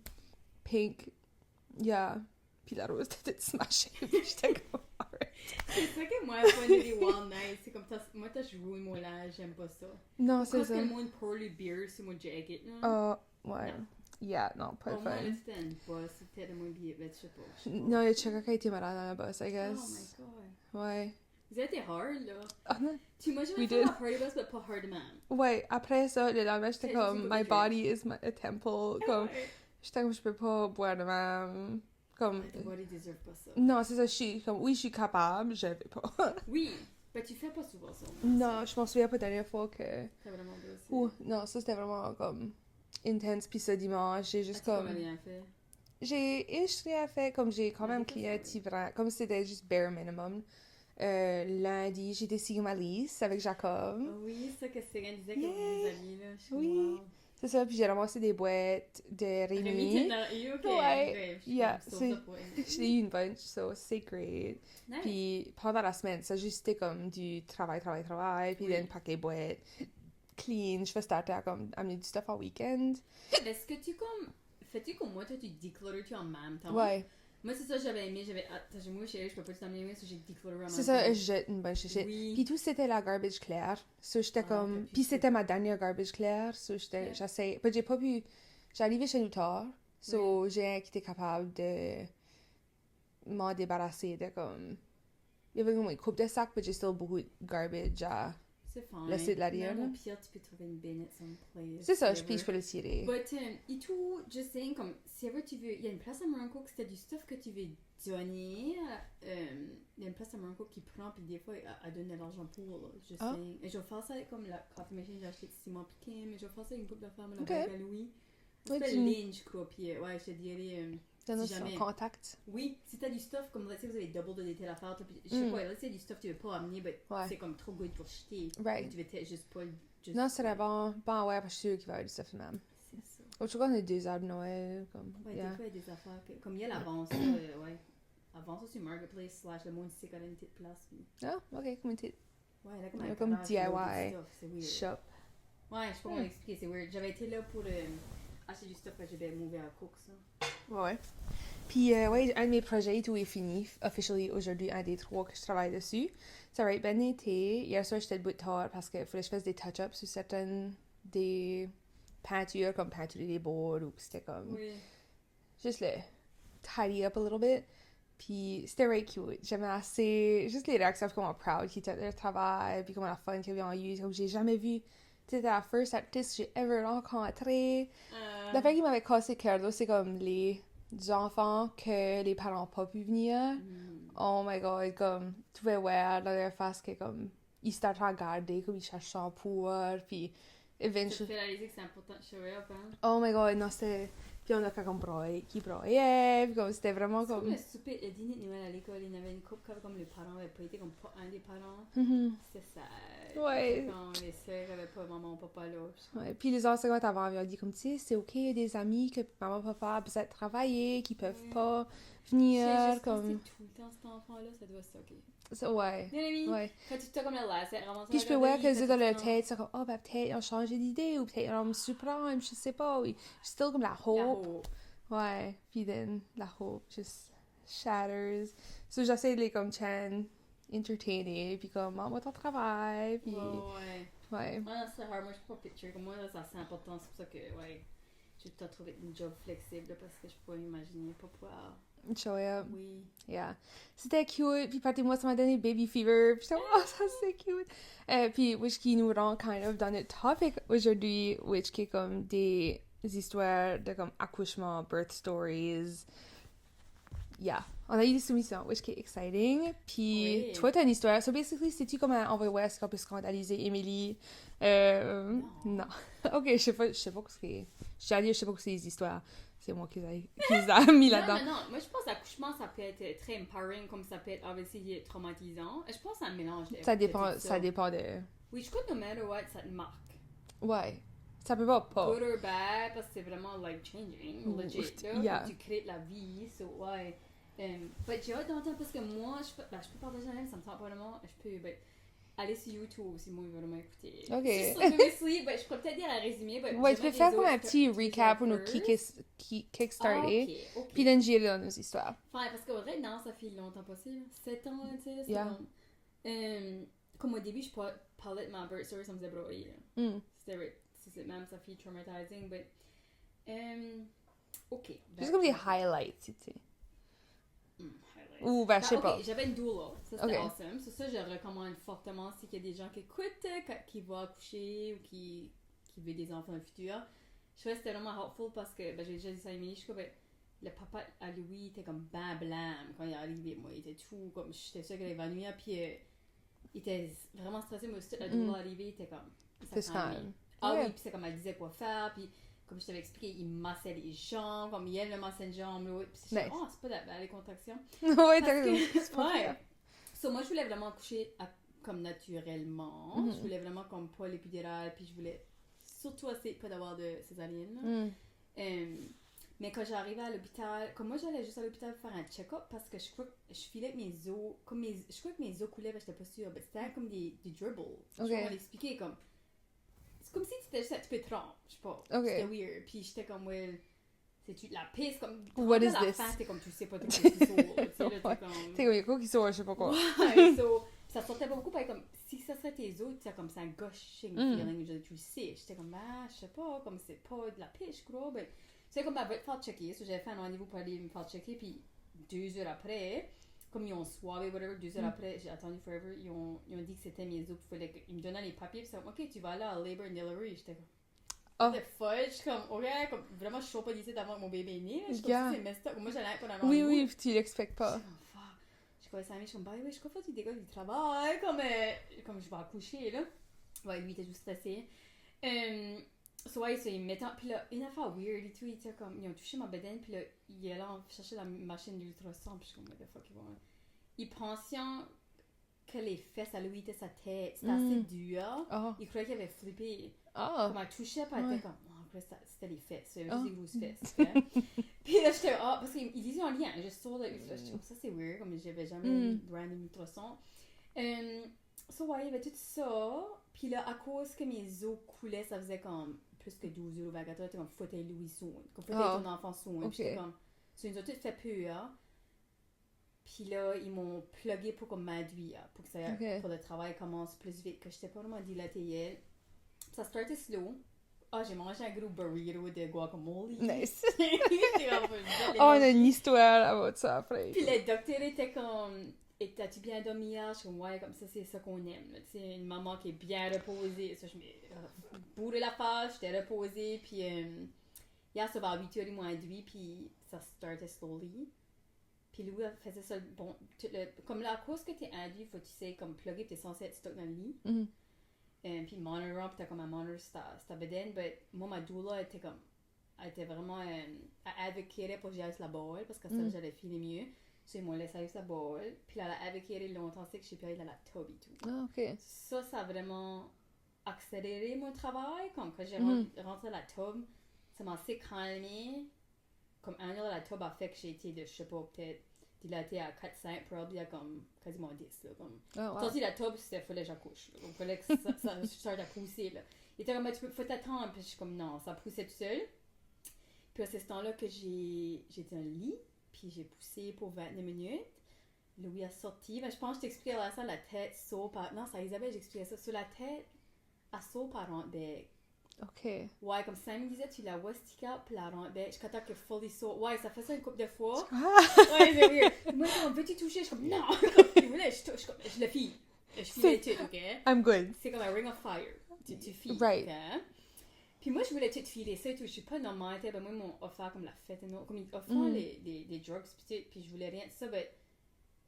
pink. Yeah. Puis la rose était toute smashée. Puis j'étais comme, alright. C'est ça que moi, point de vue Wild Night, c'est comme moi, t'as joué moi là, j'aime pas ça. Non, c'est Quand ça. que le monde pour le beer, c'est moi jacket, là. Ah, ouais. Non. Yeah, non, pas le Au moins, là, fun. c'était une boss, c'était de mon billet, mais je sais pas. Non, il y a quelqu'un qui a été malade dans la bosse, I Oh guess. my god. Ouais. Vous êtes hard, là. Ah non. Tu m'as We jamais fait did. la party bus, mais pas hard man. Ouais, après ça, le lendemain, j'étais C'est comme, juste my que body is a temple. Comme, Ouais. j'étais comme, je peux pas boire de même. Comme, Ton body deserve pas ça. non, c'est ça, je suis comme, oui, je suis capable, je vais pas. Oui, mais tu fais pas souvent ça. Non, je m'en souviens pas de la dernière fois que. C'est vraiment bien aussi. Ouh, non, ça c'était vraiment comme intense. Puis ce dimanche, j'ai juste As-tu comme. rien fait? J'ai rien fait, comme j'ai quand même clienté vraiment. Comme c'était juste bare minimum. Lundi, j'ai décidé ma liste avec Jacob. Oh oui, ça que Céline disait que Yeah. vous alliez là. Je suis Oui. wow. C'est ça, puis j'ai ramassé des boîtes de Rémi, Rémi. t'es ok. Ouais. Yeah, c'est. c'est- J'ai eu une bunch, so c'est great. Nice. Puis pendant la semaine, ça juste c'était comme du travail. Puis Oui. d'un paquet de boîtes. Clean, je fais starter à comme amener du stuff en week-end. Est-ce que tu comme. Fais-tu comme moi, toi, tu declutter-tu en même temps? Ouais, Moi, c'est ça, j'avais aimé. Moi, chérie, je peux pas t'emmener, mais j'ai declutter en même temps. c'est ça, je jette une bunch de shit. Oui. Puis tout c'était la garbage claire. So j'étais Ah, comme. t'as pu Puis ça. c'était ma dernière garbage claire. So Yeah. j'essaie. J'ai pas pu. J'ai arrivé chez nous tard. So j'ai été capable de m'en débarrasser de comme. Il y avait comme une coupe de sacs, mais j'ai still beaucoup de garbage à. C'est fine. Laisser de l'arrière, Même là. au pire, tu peux trouver une bin at some place. C'est ça, whatever. je peux le tirer. But, et tout, just saying, comme, si ever tu veux, il y a une place à Moronco que c'était du stuff que tu veux donner, il y a une place à Moronco qui prend, puis des fois, elle donne de l'argent pour, là, just Ah. saying. Et je vais faire ça avec, comme, la coffee machine, j'ai acheté de Simon Piquet, mais je vais faire ça avec une couple de femmes, la Ok. bague à Louis. Ça Ouais, s'appelle tu- Lynn, je crois, puis, ouais, je te dirais, Donne-nous si jamais. son contact. oui, si t'as du stuff, comme, let's say, vous avez double de telle affaire, puis, je sais Mm. pas, let's say, du stuff que tu veux pas amener, mais Ouais. c'est comme trop good pour jeter. Right. Tu veux peut-être juste pas, juste. Non, c'est bon. Bon, ouais, parce que je suis sûre qu'il va y avoir du stuff même. C'est ça. En tout cas, on a 2 heures de Noël. Comme, Ouais, yeah. des fois, il y a des affaires que... Comme il y a l'avance, ouais. Avant ça, sur Marketplace, / le monde sait qu'elle a une petite place, puis... Ah, ok, comme une petite Ouais, elle a comme Il y a un comme garage, puis loads DIY. de stuff, c'est weird. shop. Ouais, je sais pas comment l'expliquer, c'est weird. J'avais été là pour acheter du stuff que j'avais mouvé à Cook, ça. Ouais. Puis, ouais, un de mes projets tout est fini, officially aujourd'hui, un des 3 que je travaille dessus. C'est right, ben été. Hier soir, j'étais debout tard parce qu'il fallait que je fasse des touch-ups sur certaines des peintures, comme peinturer des boards, ou c'était comme Oui. juste le tidy up a little bit. Puis, c'était right cute. J'aimais assez, juste les réactions comment proud qu'ils étaient de leur travail, puis comment la fun qu'ils avaient eu. Comme j'ai jamais vu, c'était la first artiste que j'ai ever rencontrée. L'affaire qui m'avait cassé le cœur, là, c'est comme les enfants que les parents n'ont pas pu venir. Oh my god, comme, tu pouvais voir dans leur face que, comme, ils startent à regarder, comme ils cherchent son pouvoir, puis, Je eventually. fais réaliser que c'est important de show up, hein. Oh my god, non, c'était. Puis on a fait comme broyer, qui broyait, puis comme, c'était vraiment C'est comme comme. le souper, le dîner de Noël à l'école, il y en avait une couple comme les parents n'avaient pas été, comme pas un des parents. Mhm. C'était ça. Ouais. Quand les sœurs n'avaient pas maman ou papa là. Ouais, puis les enseignants avant avaient dit comme, tu sais, c'est ok, il y a des amis que maman, papa, peut-être travailler, qui peuvent Ouais. pas Je sais, venir, juste comme. c'est tout le temps cet enfant-là, ça doit sucker. Ça, ouais. You know what I mean? Ouais. Quand tu t'as comme la lacette, ramasser Puis la je peux voir garderie, que eux dans leur quand tu tête, c'est comme, oh, ben peut-être ils ont changé d'idée, ou peut-être ils ont surprendre, je sais pas. Oui. Still comme la prends la hope. hope. Ouais. Puis then, la hope just shatters. So j'essaie de les comme chan entertainer, puis comme, moi ton travail, puis. Ouais. Ouais. Ouais, non, c'est hard. Moi, je peux pas picture. Comme moi, là, ça c'est important. C'est pour ça que, ouais, j'ai tout à trouver une job flexible, là, parce que je peux pas imaginer pas pouvoir. Show up. Oui. Yeah. C'était cute. Puis partez-moi, ça m'a donné baby fever. Puis j'étais, oh, ça c'est cute. Puis, which qui nous rend kind of dans notre topic aujourd'hui, which qui est comme des histoires de comme accouchement, birth stories. Yeah. On a eu des soumissions, which qui est exciting. Puis, Oui. toi, t'as une histoire. So, basically, c'est-tu comme un envoyé West qu'on peut scandaliser Emily? Non. Ok, je sais pas ce que c'est. Je tiens à dire, je sais pas ce que c'est les histoires. C'est moi qui les ai mis Non, là-dedans. mais non, moi je pense que l'accouchement ça peut être très empowering comme ça peut être obviously traumatisant. Je pense que c'est un mélange de Ça dépend, tout ça dépend de... Oui, je crois que no matter what, ça te marque. Ouais. Ça peut pas. Good or bad, parce que c'est vraiment life changing, legit. Là, Yeah. Tu crées de la vie, so ouais. But j'ai hâte d'entendre parce que moi, je peux partager la même, ça me tente vraiment. Je peux aller sur YouTube si moi, il veut vraiment écouter. Ok. Obviously, je pourrais peut-être dire un résumé. Ouais, tu peux faire comme un petit recap pour nous kickstarter. Puis then j'irai dans nos histoires. Enfin, parce qu'en vrai, non, ça fait longtemps passé. 7 ans, tu sais. Yeah. Comme au début, je parlais de ma birth story, ça me faisait broyer. C'est même, ça fait traumatizing, but... ok. Juste comme des highlights, tu sais. Ou, je sais pas. J'avais une doula. Ça, c'était awesome. C'est ça, je recommande fortement s'il y a des gens qui écoutent, qui vont accoucher ou qui veulent des enfants dans le futur. Je trouvais que c'était vraiment helpful parce que, j'ai déjà dit ça à Emily, je crois que le papa à Louis était comme blâme quand il est arrivé. Moi, il était tout comme, j'étais sûre qu'elle allait évanouir, puis il était vraiment stressé. Moi, aussi, la doula arrivée, il était comme, c'est calme. Oui, puis c'est comme elle disait quoi faire, puis comme je t'avais expliqué, il massait les jambes, comme il me massait une jambe, l'autre. Puis c'est c'est pas de les contractions. Ouais, t'as raison. C'est pas ouais. So, moi, je voulais vraiment accoucher comme naturellement. Je voulais vraiment comme pas l'épidurale, puis je voulais surtout essayer pas d'avoir de césarienne. Mais quand j'arrivais à l'hôpital, comme moi, j'allais juste à l'hôpital faire un check-up parce que je crois que je filais que mes os, je crois que mes os coulaient, mais j'étais pas sûre. Mais c'était comme des dribbles. Je vais l'expliquer comme. C'est comme si c'était juste un petit peu étrange, je sais pas. C'était weird. Puis j'étais comme, c'est-tu de la pisse? Comme, what is this? T'es comme, tu sais pas trop ce qui sort. T'es comme... T'es comme, il y a quoi qui sort, je sais pas quoi. Ouais, ça sortait pas beaucoup, comme, si ça serait tes os, tu comme, c'est un gushing feeling, tu le sais. J'étais comme, je sais pas, comme, c'est pas de la pisse, je crois. Mais, c'est comme, elle va te faire checker. J'avais fait un rendez-vous pour aller me faire checker, puis 2 heures après, comme ils ont soivé, whatever, 2 heures après, j'ai attendu forever, ils ont dit que c'était mes os, ils me donnaient les papiers, puis c'est comme, ok, tu vas aller à Labor and Delivery. J'étais comme, what the fuck? Je suis comme, ok, comme, vraiment, je suis pas d'ici d'avant que mon bébé est né, je suis comme, c'est messed up. Moi, j'allais pas dans le rendez-vous. Oui, tu l'expectes pas. Je connais Sammy, je suis comme, je suis pas du dégât du travail, comme je vais accoucher, là. Ouais, lui, il était juste stressé. Il me mettait, puis là, une affaire weird et tout, ils ont touché ma bedaine, puis là, il est là chercher la machine d'ultrason, puis je suis comme, what the fuck, il pensait que les fesses à lui étaient sa tête, c'était assez dur, il croyait qu'il avait flippé, comme elle touchait, puis elle était comme, c'était les fesses, c'était des grosses fesses, puis là, j'étais, parce qu'ils disaient en lien, je sors de l'ultrason, ça c'est weird, comme j'avais jamais brandé l'ultrason, il y avait tout ça, puis là, à cause que mes os coulaient, ça faisait comme plus que 12 heures ou 24 heures, comme fauteuil Louis soon, comme fauteuil ton enfant soon, puis j'étais comme, ils nous ont tout fait peur, puis là, ils m'ont plugué pour comme m'induire, pour que ça, pour le travail commence plus vite, que j'étais pas vraiment dilatée. Ça startait slow. J'ai mangé un gros burrito de guacamole. Nice. On a une histoire à ça après. Puis le docteur était comme, et t'as-tu bien dormi hier? Je suis comme, ouais, comme ça, c'est ça qu'on aime. Tu sais, une maman qui est bien reposée. Ça, je me bourre la face, j'étais reposée. Puis, hier, ça va à 8h moins 8, puis ça startait slowly. Puis Louis faisait ça, bon, comme là, à cause que t'es induit, faut que tu sais, comme plugger, t'es censé être stock dans le lit. Puis monitor, puis t'as comme un monitor, c'est ta bedaine. Mais moi, ma doula, elle était vraiment, elle advocatait pour que j'aille la balle, parce que ça, j'allais filer mieux. So, ils m'ont laissé aller la balle. Puis là, elle a advocaté longtemps, c'est que j'ai pu aller dans la tub et tout. Ça a vraiment accéléré mon travail. Comme quand j'ai rentré dans la tub, ça m'a assez calmé. Comme 1 heure dans la tub a fait que j'ai été de, je sais pas, peut-être dilatée à 4-5, probablement comme quasiment 10. Là, comme. Sorti de la tub, c'était fallait que j'accouche. Donc, il fallait que ça starte à pousser. Là. Il était comme, faut t'attendre. Puis je suis comme, non, ça poussait tout seul. Puis à ce temps-là que j'étais dans le lit. Puis j'ai poussé pour 29 minutes. Louis a sorti. Ben, je pense que je t'expliquais là ça, la tête saute par... Non, c'est à Isabelle, j'expliquais ça. Sur la tête, elle saute par un bec. OK. Ouais, comme Sam me disait, tu la vois sticker, puis la rentre bec. Je crois que fully saute. Ouais, ça fait ça une couple de fois. Ouais, c'est weird. Moi, comme, veux-tu toucher? Je suis comme, non! Je touche, je le file. Je file tout, OK? I'm good. C'est comme un ring of fire. Tu files, right. OK? Puis moi, je voulais tout filer ça et tout. Je suis pas normale. Ben moi, ils m'ont offert comme la fête. Comme ils offrent les drugs, puis je voulais rien de ça. Ben,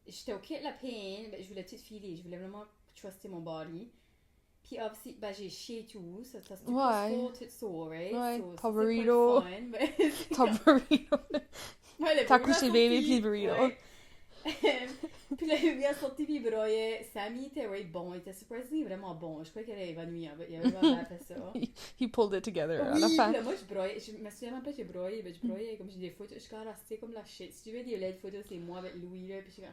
j'étais OK avec la peine. Ben, je voulais tout filer. Je voulais vraiment truster mon body. Puis, obviously, ben, j'ai chié tout. Ça c'est tout ça, right? Ouais, so, ton burrito. Ton burrito. Ouais, T'as couché le bébé puis le burrito. Ouais. Puis là, il a sorti puis il broyait. Sammy était bon, il était surprisingly vraiment bon. Je crois qu'elle est évanouie, il avait vraiment fait ça. He pulled it together à Oui, la puis fin. là, moi je broyais, je me souviens même pas que j'ai broyé, mais je broyais comme j'ai des photos, je suis comme restée comme la shit. Si tu veux des photos, c'est moi avec Louis là, puis je suis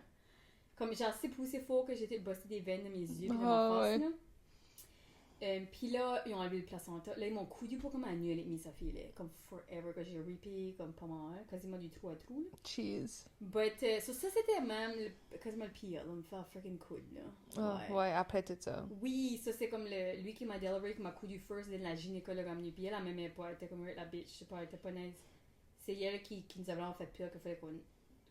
comme j'ai assez poussé fort que j'étais bossé des veines de mes yeux, puis de ma face là. Puis là, ils ont enlevé le placenta. Là, ils m'ont coudu pour comme un nul avec mes Sophie, là. Comme forever, que j'ai ripé, comme pas mal, quasiment du trou à trou, là. Cheese. But, so ça, c'était même quasiment le pire, là, me faire freaking coude, là. Ouais, après tout ça. Oui, ça, c'est comme lui qui m'a delivery, qui m'a coudu first, then la gynécologue a amené, puis elle, elle m'aimait pas, elle était comme la bitch, je sais pas, elle était pas nice. C'est elle qui nous avait vraiment fait pire, qu'il fallait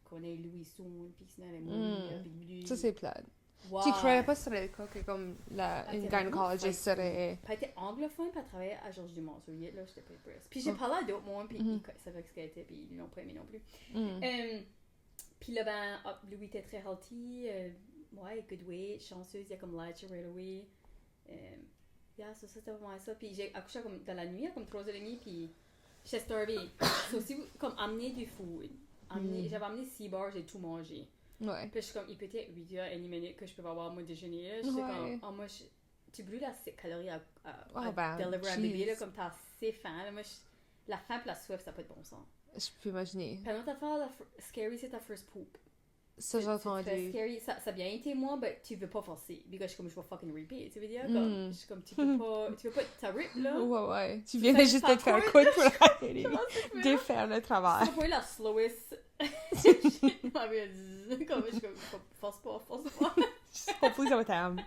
qu'on ait Louis soon, puis sinon elle est mourir, puis Ça, c'est plate. wow. Tu croyais pas que ce serait le cas que comme une gynécologiste serait... Elle était anglophone, puis elle travaillait à Georges Dumont. So, là, j'étais pas impressed. Puis j'ai parlé à d'autres, moi, puis ils savaient ce qu'elle était, puis ils l'ont pas aimé non plus. Puis là, ben, Louis était très healthy. Ouais, good weight, chanceuse, il a comme light right away. Yeah, ça, c'était vraiment ça. Puis j'ai accouché comme dans la nuit, à comme 3h30, puis j'étais starvée. So, aussi, comme amener du food. J'avais amené 6 bars, j'ai tout mangé. Ouais. Puis je suis comme, il peut être 8h, une minute que je peux avoir mon déjeuner. Je suis comme, oh, moi, tu brûles assez de calories à deliver un bébé, là, comme t'as assez faim. Là, moi, la faim et la soif, ça peut être bon sang. Je peux imaginer. Puis l'autre affaire, scary, c'est ta first poop. Ça, j'ai entendu. Scary, ça a bien été moi, mais tu veux pas forcer. Parce que je suis comme, je vais fucking repeat. Tu veux dire, comme, je suis comme, tu veux pas, t'as rip, là. Ouais. Tu viens juste de te faire coudre pour aller défaire le travail. C'est pas la slowest. Comme, je suis comme, force pas. Hopefully, ça va t'aimer.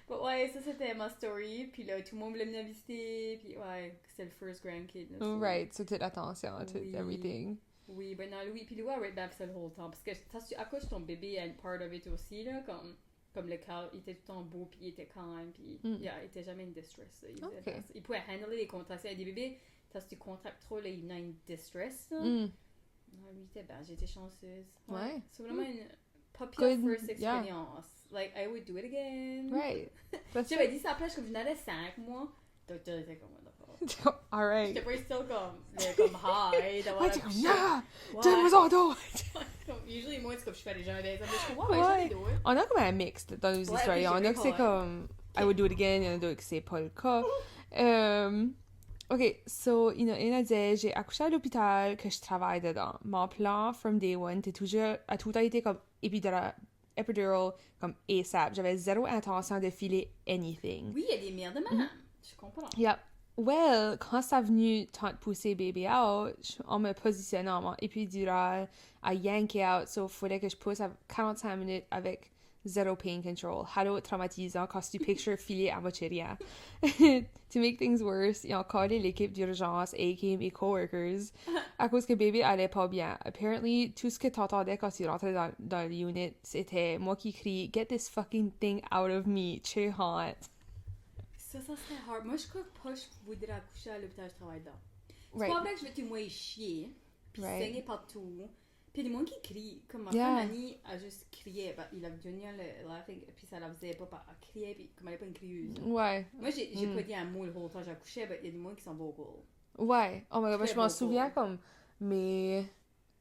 Ouais, ça c'était ma story. Puis là, tout le monde voulait venir visiter. Puis ouais, c'était le first grandkid. Là, right, so toute l'attention, tout everything. Oui, ben non, Louis. Puis Louis a right back ça le whole temps. Parce que ça, tu accouches ton bébé à une part of it aussi, là. Comme le cas, il était tout le temps beau, puis il était calme. Puis yeah, il était jamais in distress. Là. Il pouvait handler les contractions avec des bébés. Si tu contractes trop, là, il est in distress. Non, lui, il était bien. J'étais chanceuse. Ouais. C'est vraiment une popular first experience. Yeah. Like, I would do it again. Right. J'avais dit ça après, comme je n'avais 5 mois. Docteur était comme, alright. J'étais pas still comme high d'avoir la couche. Donne-moi d'autres. Usually, moi, c'est comme je fais les gens des hommes. Je comprends, ouais. On a comme un mix dans nos histoires. Il y en a que c'est comme, I would do it again. Il y en a d'autres que c'est pas le cas. OK, so, il y en a dit, j'ai accouché à l'hôpital que je travaille dedans. Mon plan from day one, a tout été comme epidural, comme ASAP. J'avais zéro intention de filer anything. Oui, il y a des merdes de même. Je comprends. Yeah. Well, quand ça a venu tant de pousser bébé out, on me positionnait en mon épidural à yanker out, so il fallait que je pousse à 45 minutes avec zero pain control. Hello, traumatisant quand tu picture filer à moitié rien. To make things worse, ils ont collé l'équipe d'urgence, aka mes coworkers, à cause que bébé allait pas bien. Apparently, tout ce que t'entendais quand tu rentrais dans l'unit, c'était moi qui crie « Get this fucking thing out of me, tu haunt ». Ça serait hard. Moi, je crois pas que je voudrais accoucher à l'hôpital, je travaille dedans. C'est pas vrai que je vais tout moi chier, puis saigner partout. Puis il y a des gens qui crient. Comme ma femme Annie a juste crié. Ben, il a donné le laughing, puis ça la faisait pas. Elle criait, puis comme elle n'est pas une crieuse. Ouais. Moi, j'ai pas dit un mot le whole temps j'accouchais, mais il y a des gens qui sont vocaux. Ouais. Oh my god, je m'en souviens comme mes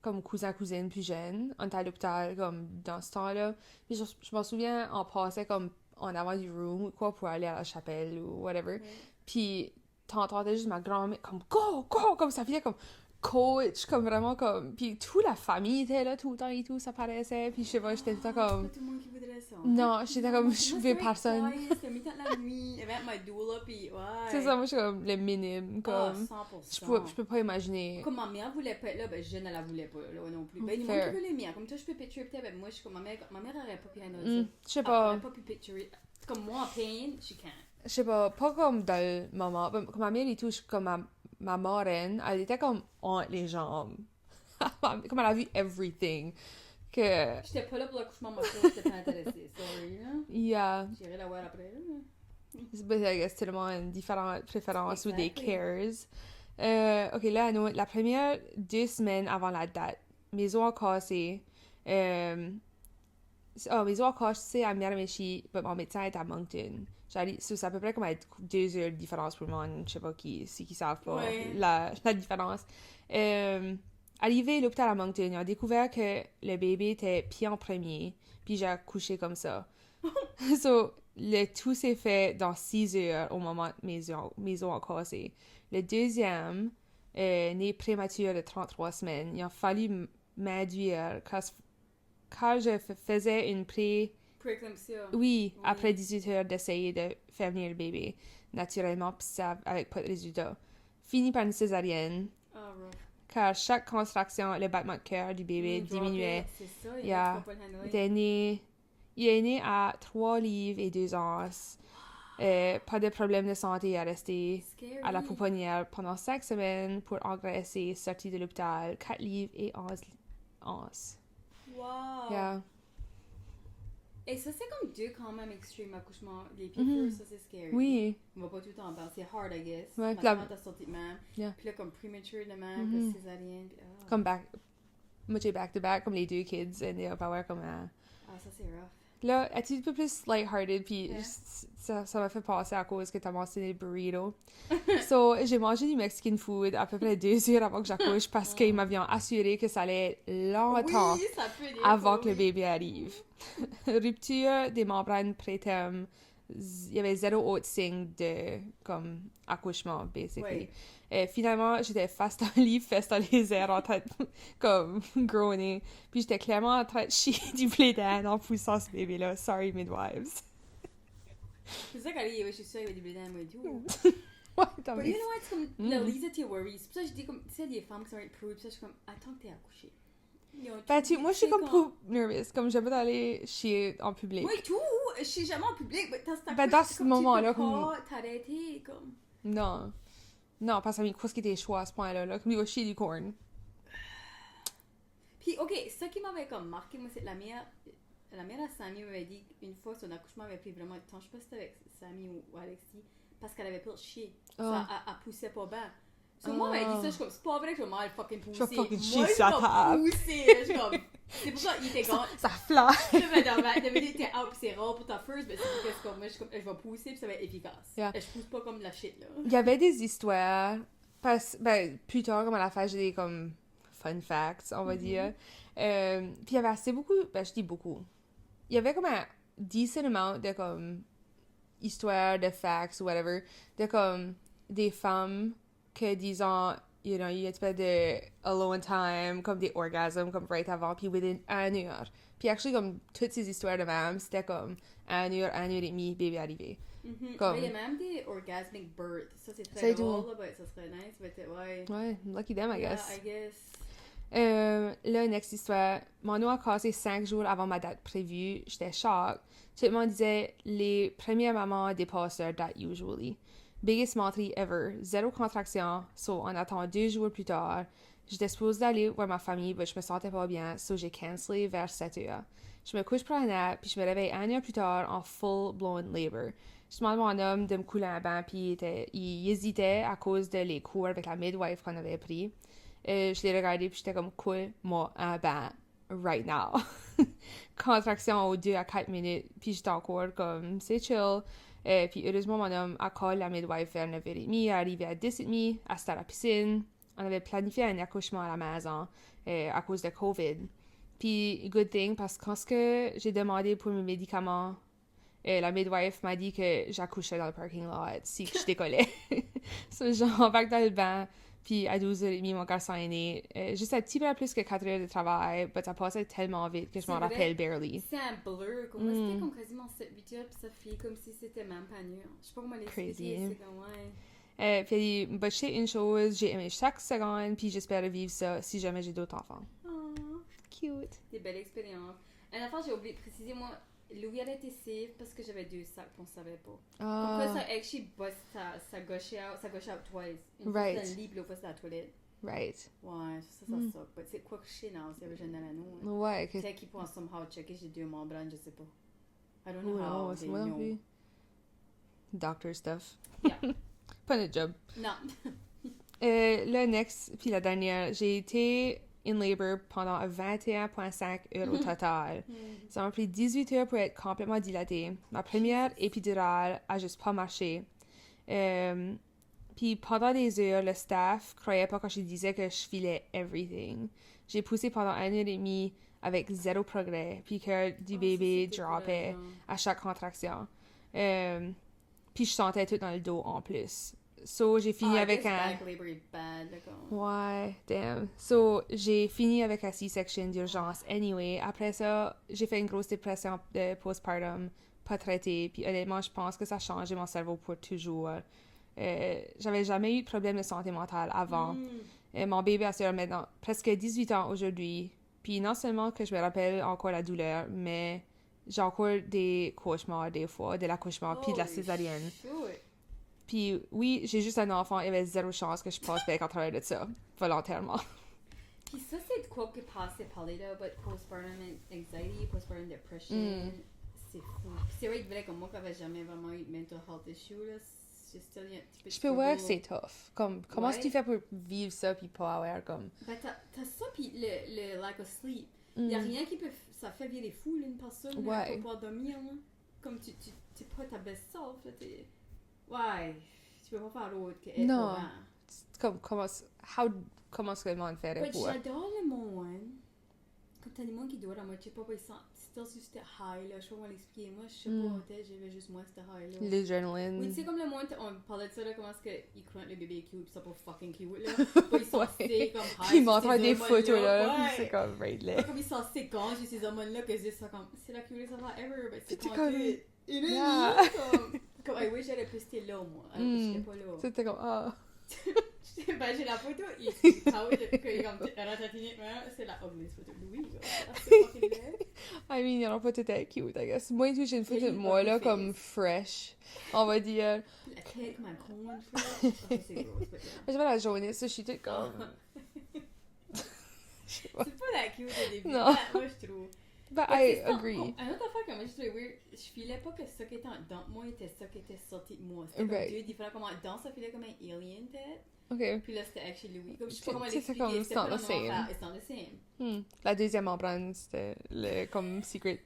cousins-cousines plus jeunes. On était à l'hôpital comme dans ce temps-là. Puis je m'en souviens, on passait comme en avant du room ou quoi pour aller à la chapelle ou whatever. Puis t'entendais juste ma grand-mère comme go, comme ça faisait comme coach, comme vraiment comme. Puis toute la famille était là tout le temps et tout, ça paraissait. Puis je sais pas, j'étais tout le temps comme. C'est pas tout le monde qui voudrait ça. Non, j'étais comme, je veux personne. C'était mi-temps de la nuit, avec ma doula, puis ouais. C'est ça, moi je suis comme le minime. Comme, 100%. Je peux pas imaginer. Comme ma mère voulait pas être là, ben je ne la voulais pas là non plus. Ben, il y a des gens qui veulent les miens. Comme toi, je peux picturer peut-être, ben moi, je suis comme ma mère aurait pas pu handler ça. Je sais pas. Elle aurait pas pu picturer. Comme moi en pain, she can't. Je sais pas comme dans le moment. Comme ma mère et tout, comme ma marraine, elle était comme entre les jambes. Comme elle a vu everything. Que... J'étais pas là pour l'accouchement, moi, j'étais pas intéressée. Sorry, là. Yeah. J'irai la voir après, là. But I guess tout le monde a une différente préférence ou des cares. OK, là, la première 2 semaines avant la date, mes os ont cassé. Mes os ont cassé à Miramichi, mais mon médecin est à Moncton. C'est à peu près comme être 2 heures de différence pour le monde. Je sais pas qui savent pas la différence. Arrivé à l'hôpital à Moncton, ils ont découvert que le bébé était pied en premier, puis j'ai accouché comme ça. So, le tout s'est fait dans 6 heures au moment où mes os ont cassé. Le deuxième, né prématuré de 33 semaines, il a fallu m'induire quand je faisais une Préclampsia. Oui, après 18 heures d'essayer de faire venir le bébé, naturellement, pis ça avec pas de résultat. Fini par une césarienne, Ah, rough. car chaque contraction, le battement de cœur du bébé diminuait. C'est ça, il Yeah. faut pas le handler. Il est né à 3 livres et 2 onces. Pas de problème de santé, il est resté Scary. à la pouponnière pendant 5 semaines pour engraisser, sorti de l'hôpital, 4 livres et 11 onces. Wow. Yeah. Et ça, c'est comme deux quand même extrêmes accouchements. Les piqûres, ça, c'est scary. Oui. On va pas tout le temps en parler. C'est hard, I guess. Ouais, Ma puis la- tante a sorti de même. Yeah. Puis là, comme premature de même, puis césarienne. Puis, Comme moitié back-to-back, comme les deux kids, et il va comme Ah, ça, c'est rough. Là, es-tu un peu plus lighthearted, puis ça m'a fait passer à cause que t'as mentionné le burrito. So, j'ai mangé du Mexican food à peu près 2 heures avant que j'accouche parce qu'ils m'avaient assuré que ça allait longtemps Oui, ça peut dire avant ça, que le oui. bébé arrive. Rupture des membranes prétermes, il y avait zéro autre signe de, comme, accouchement, basically. Finalement, j'étais face dans le lit, fesse dans les airs, en train de, comme, groaner. Puis j'étais clairement en train de chier du blé d'Inde en poussant ce bébé-là. Sorry, midwives. C'est ça qu'elle je suis sûre qu'il y avait des blédins, moi, et tout. Ouais, t'as But vu. you know what, c'est comme, le Lisa, t'es worried. C'est pour ça que je dis comme, tu sais, il y a des femmes qui sont être prudes, puis ça, je suis comme, attends que t'es accouché. Moi, je suis comme trop nervous, comme j'aime pas d'aller chier en public. Moi et tout, je suis jamais en public, mais dans ce moment-là, comme... comme- Tu peux pas t'arrêter, comme... Non. Non, parce que ça qu'est-ce qui était choix à ce point-là, là, comme il va chier du corn. Puis, ok, ce qui m'avait comme marqué, moi, c'est la mère à Sammy m'avait dit une fois son accouchement avait pris vraiment de temps. Je sais pas si c'était avec Sammy ou Alexis, parce qu'elle avait peur de chier. Ça, elle poussait pas bien. So, moi, elle m'a dit ça, je suis comme, c'est pas vrai que je vais mal fucking pousser. Je vais fucking chier Moi, sur la table. pousser. Je suis comme, c'est pour ça qu'il était grand. Ça flash. T'avais dit, t'es out, pis c'est rare pour ta first, mais c'est parce que comme, moi, je suis comme, je vais pousser, pis ça va être efficace. Yeah. Je pousse pas comme de la shit, là. Il y avait des histoires, plus tard, comme à la fin, j'ai des comme fun facts, on va dire. Puis il y avait assez beaucoup, je dis beaucoup. Il y avait comme un decent amount de comme histoires, de facts, ou whatever, de comme des femmes que disons, you know, il y a pas de alone time, comme des orgasmes, comme right avant, puis within 1 heure. Puis actually, comme toutes ces histoires de même, c'était comme 1 heure, 1 heure et demie, bébé arrivé. Comme- Mais il y a même des orgasmic births. Ça, c'est C'est très rare, tout. là, mais ça serait nice. Mais ouais. Ouais, lucky them, I guess. Yeah, I guess. Là, next histoire. Mon eau a cassé 5 jours avant ma date prévue. J'étais choquée. Tout le monde disait les premières mamans dépassent leur date usually. Biggest menterie ever. Zéro contraction. So, on attend 2 jours plus tard. J'étais supposée d'aller voir ma famille, mais je me sentais pas bien. So, j'ai cancellé vers 7 heures. Je me couche pour un nap, puis je me réveille 1 heure plus tard en full-blown labor. Je demande à mon homme de me couler un bain, puis il hésitait à cause de les cours avec la midwife qu'on avait pris. Je l'ai regardé, puis j'étais comme, coule-moi un bain, right now. Contraction aux 2 à 4 minutes, puis j'étais encore comme, c'est chill. Puis heureusement, mon homme a callé la midwife vers 9h30, elle est arrivée à 10h30, elle était à la piscine. On avait planifié un accouchement à la maison à cause de COVID. Puis, good thing, parce que quand j'ai demandé pour mes médicaments, la midwife m'a dit que j'accouchais dans le parking lot si que je décollais. So, j'embarque dans le bain, puis à 12h30, mon garçon est né. Juste un petit peu plus que 4 heures de travail, mais ça passait tellement vite que je C'est m'en vrai? rappelle barely. C'est un blur. Comme moi, c'était comme quasiment 7-8 heures, puis ça fait comme si c'était même pas nu. Je sais pas comment l'expliquer. Crazy. C'est comme, ouais. Puis elle dit, bah, je sais une chose, j'ai aimé chaque seconde, puis j'espère revivre ça si jamais j'ai d'autres enfants. Oh, Cute. des belles expériences. Une affaire, j'ai oublié de préciser, moi, Louis, elle était safe parce que j'avais 2 sacs qu'on savait pas. Ah, Comme ça, actually, ça gauchait out twice. Une Right. fois, c'était un lit, puis l'autre fois, c'était la toilette. right. Ouais, ça suck. Mais c'est quoi que je sais, non? C'est jeune dans l'anneau. Ouais, que... Peut-être qu'ils pourront somehow checker, j'ai 2 membranes, je sais pas. I don't Who know how knows? they Moi non know. plus. Doctor stuff. Yeah. Pas notre job. Non. Le next, puis la dernière, j'ai été in labor pendant 21,5 heures au total. Ça m'a pris 18 heures pour être complètement dilatée. Ma première épidurale a juste pas marché. Puis pendant des heures, le staff croyait pas quand je disais que je filais everything. J'ai poussé pendant 1 heure et demie avec zéro progrès, puis que du bébé droppait à chaque contraction. Puis je sentais tout dans le dos en plus. So, j'ai fini avec un... back labor est bad, d'accord. Ouais, damn. So, j'ai fini avec un C-section d'urgence anyway. Après ça, j'ai fait une grosse dépression de postpartum, pas traitée. Puis honnêtement, je pense que ça a changé mon cerveau pour toujours. J'avais jamais eu de problème de santé mentale avant. Mon bébé a maintenant presque 18 ans aujourd'hui. Puis non seulement que je me rappelle encore la douleur, mais j'ai encore des cauchemars des fois, de l'accouchement, puis de la césarienne. Puis oui, j'ai juste un enfant, il y avait zéro chance que je passe bien à travers de ça, volontairement. Puis ça, c'est de quoi que passer parler là, but postpartum anxiety, postpartum depression, c'est fou. Puis c'est vrai que moi, quand j'avais jamais vraiment eu de mental health issue, là, c'est still un petit peu... Je peux voir que c'est tough. Comme, comment est-ce que tu fais pour vivre ça puis pas avoir comme... Ben, t'as ça, puis le lack of sleep. Il y a rien qui peut... Ça fait virer fou, là, une personne, là, pour pouvoir dormir, là. Comme tu t'es pas ta best self, là, t'es... Ouais, tu peux pas faire l'autre que être non. avant. Comme, comment est-ce que le monde fait Mais pour... j'adore le monde. Comme t'as des gens qui dorment à moitié pas, ils sont still sur cette high, là. Je sais pas comment l'expliquer. Moi, je sais pas, peut-être j'avais juste moi cette high, là. L'adrenaline. Oui, tu sais, comme le monde, on parlait de ça, là, comment est-ce qu'ils croient que le bébé est cute, pis c'est pas fucking cute, là. Puis ils sont assez comme high. Puis ils montrent des photos, là, ouais. c'est comme right là. Comme ils sont assez cons, j'ai ces hormones-là, que c'est ça comme, c'est la cutest affaire ever, ben c'est comme... Comme, I wish j'allais plus été là, moi. J'étais pas là. C'était comme, ah. Ben, j'ai la photo, il est out, que comme, c'est la ugliest photo de Louis, c'est fucking laid. I mean, ils n'ont pas tout à cute, I guess. Moi, j'ai une photo de moi, là, comme fresh, on va dire. La tête comme un con, c'est gross, j'ai pas la jaunisse, je suis toute comme... C'est pas la cute au début, non. Moi, je trouve. But I agree. Un autre affaire que moi je trouvais weird, je filais pas que ça qui était en dedans de moi était ça qui était sorti de moi. C'était comme deux différents, comme en dedans ça filait comme un alien tête. Ok. Puis là c'était actually Louis. Comme je sais pas comment l'expliquer, l'expliquer, c'était pas the same. It's not the same. La deuxième membrane, c'était le comme secret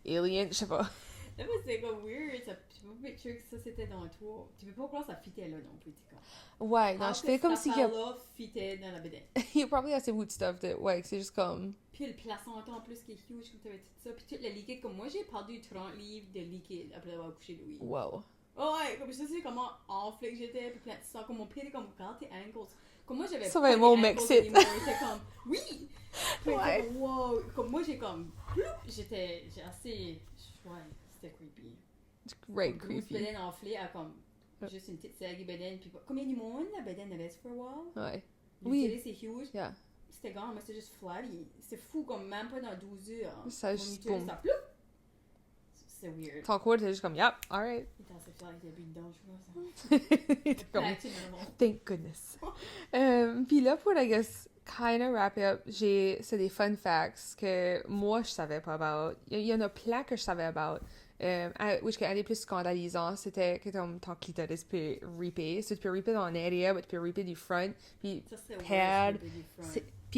alien, je sais pas. Là, mais c'est comme weird, ça, tu peux pas picture que ça c'était dans toi. Tu peux pas croire que ça fitait là non plus, tu sais. Ouais, non, je fais comme si... Ça là fitait dans la bedaine. Il y a probablement assez beaucoup de stuff de... Ouais, c'est juste comme... Puis le placenta en plus qui est huge, comme t'avais tout ça. Puis tout le liquide, comme moi j'ai perdu 30 livres de liquide après avoir accouché Louis. Wow. Oh ouais, comme je sais comment enflé que j'étais, puis plein de sang, comme mon pied, comme quand tes ankles. Comme moi j'avais ça pas va mon mec, c'est... J'étais comme, oui! Puis ouais. Comme, wow! Comme moi j'ai comme, j'ai assez, ouais, c'était creepy. Right, comme, creepy. Bedaine enflée à comme, juste une petite saggy bedaine, puis comme il y a du monde, la bedaine reste for a while. Ouais. Oui. C'est huge. Yeah. C'était grand, mais c'était juste flatty. C'est fou, comme même pas dans 12 heures. Ça juste boum. C'est weird. Ton corps était juste comme, yep, alright. Il était assez fier, il était dedans, je crois. Thank goodness. Puis là, pour, I guess, kind of wrap up, c'est des fun facts que moi, je savais pas about. Il y en a plein que je savais about. Which un des plus scandalisants, c'était que ton clitoris peut ripper. So, tu peux ripper dans l'area, mais tu peux ripper du front, puis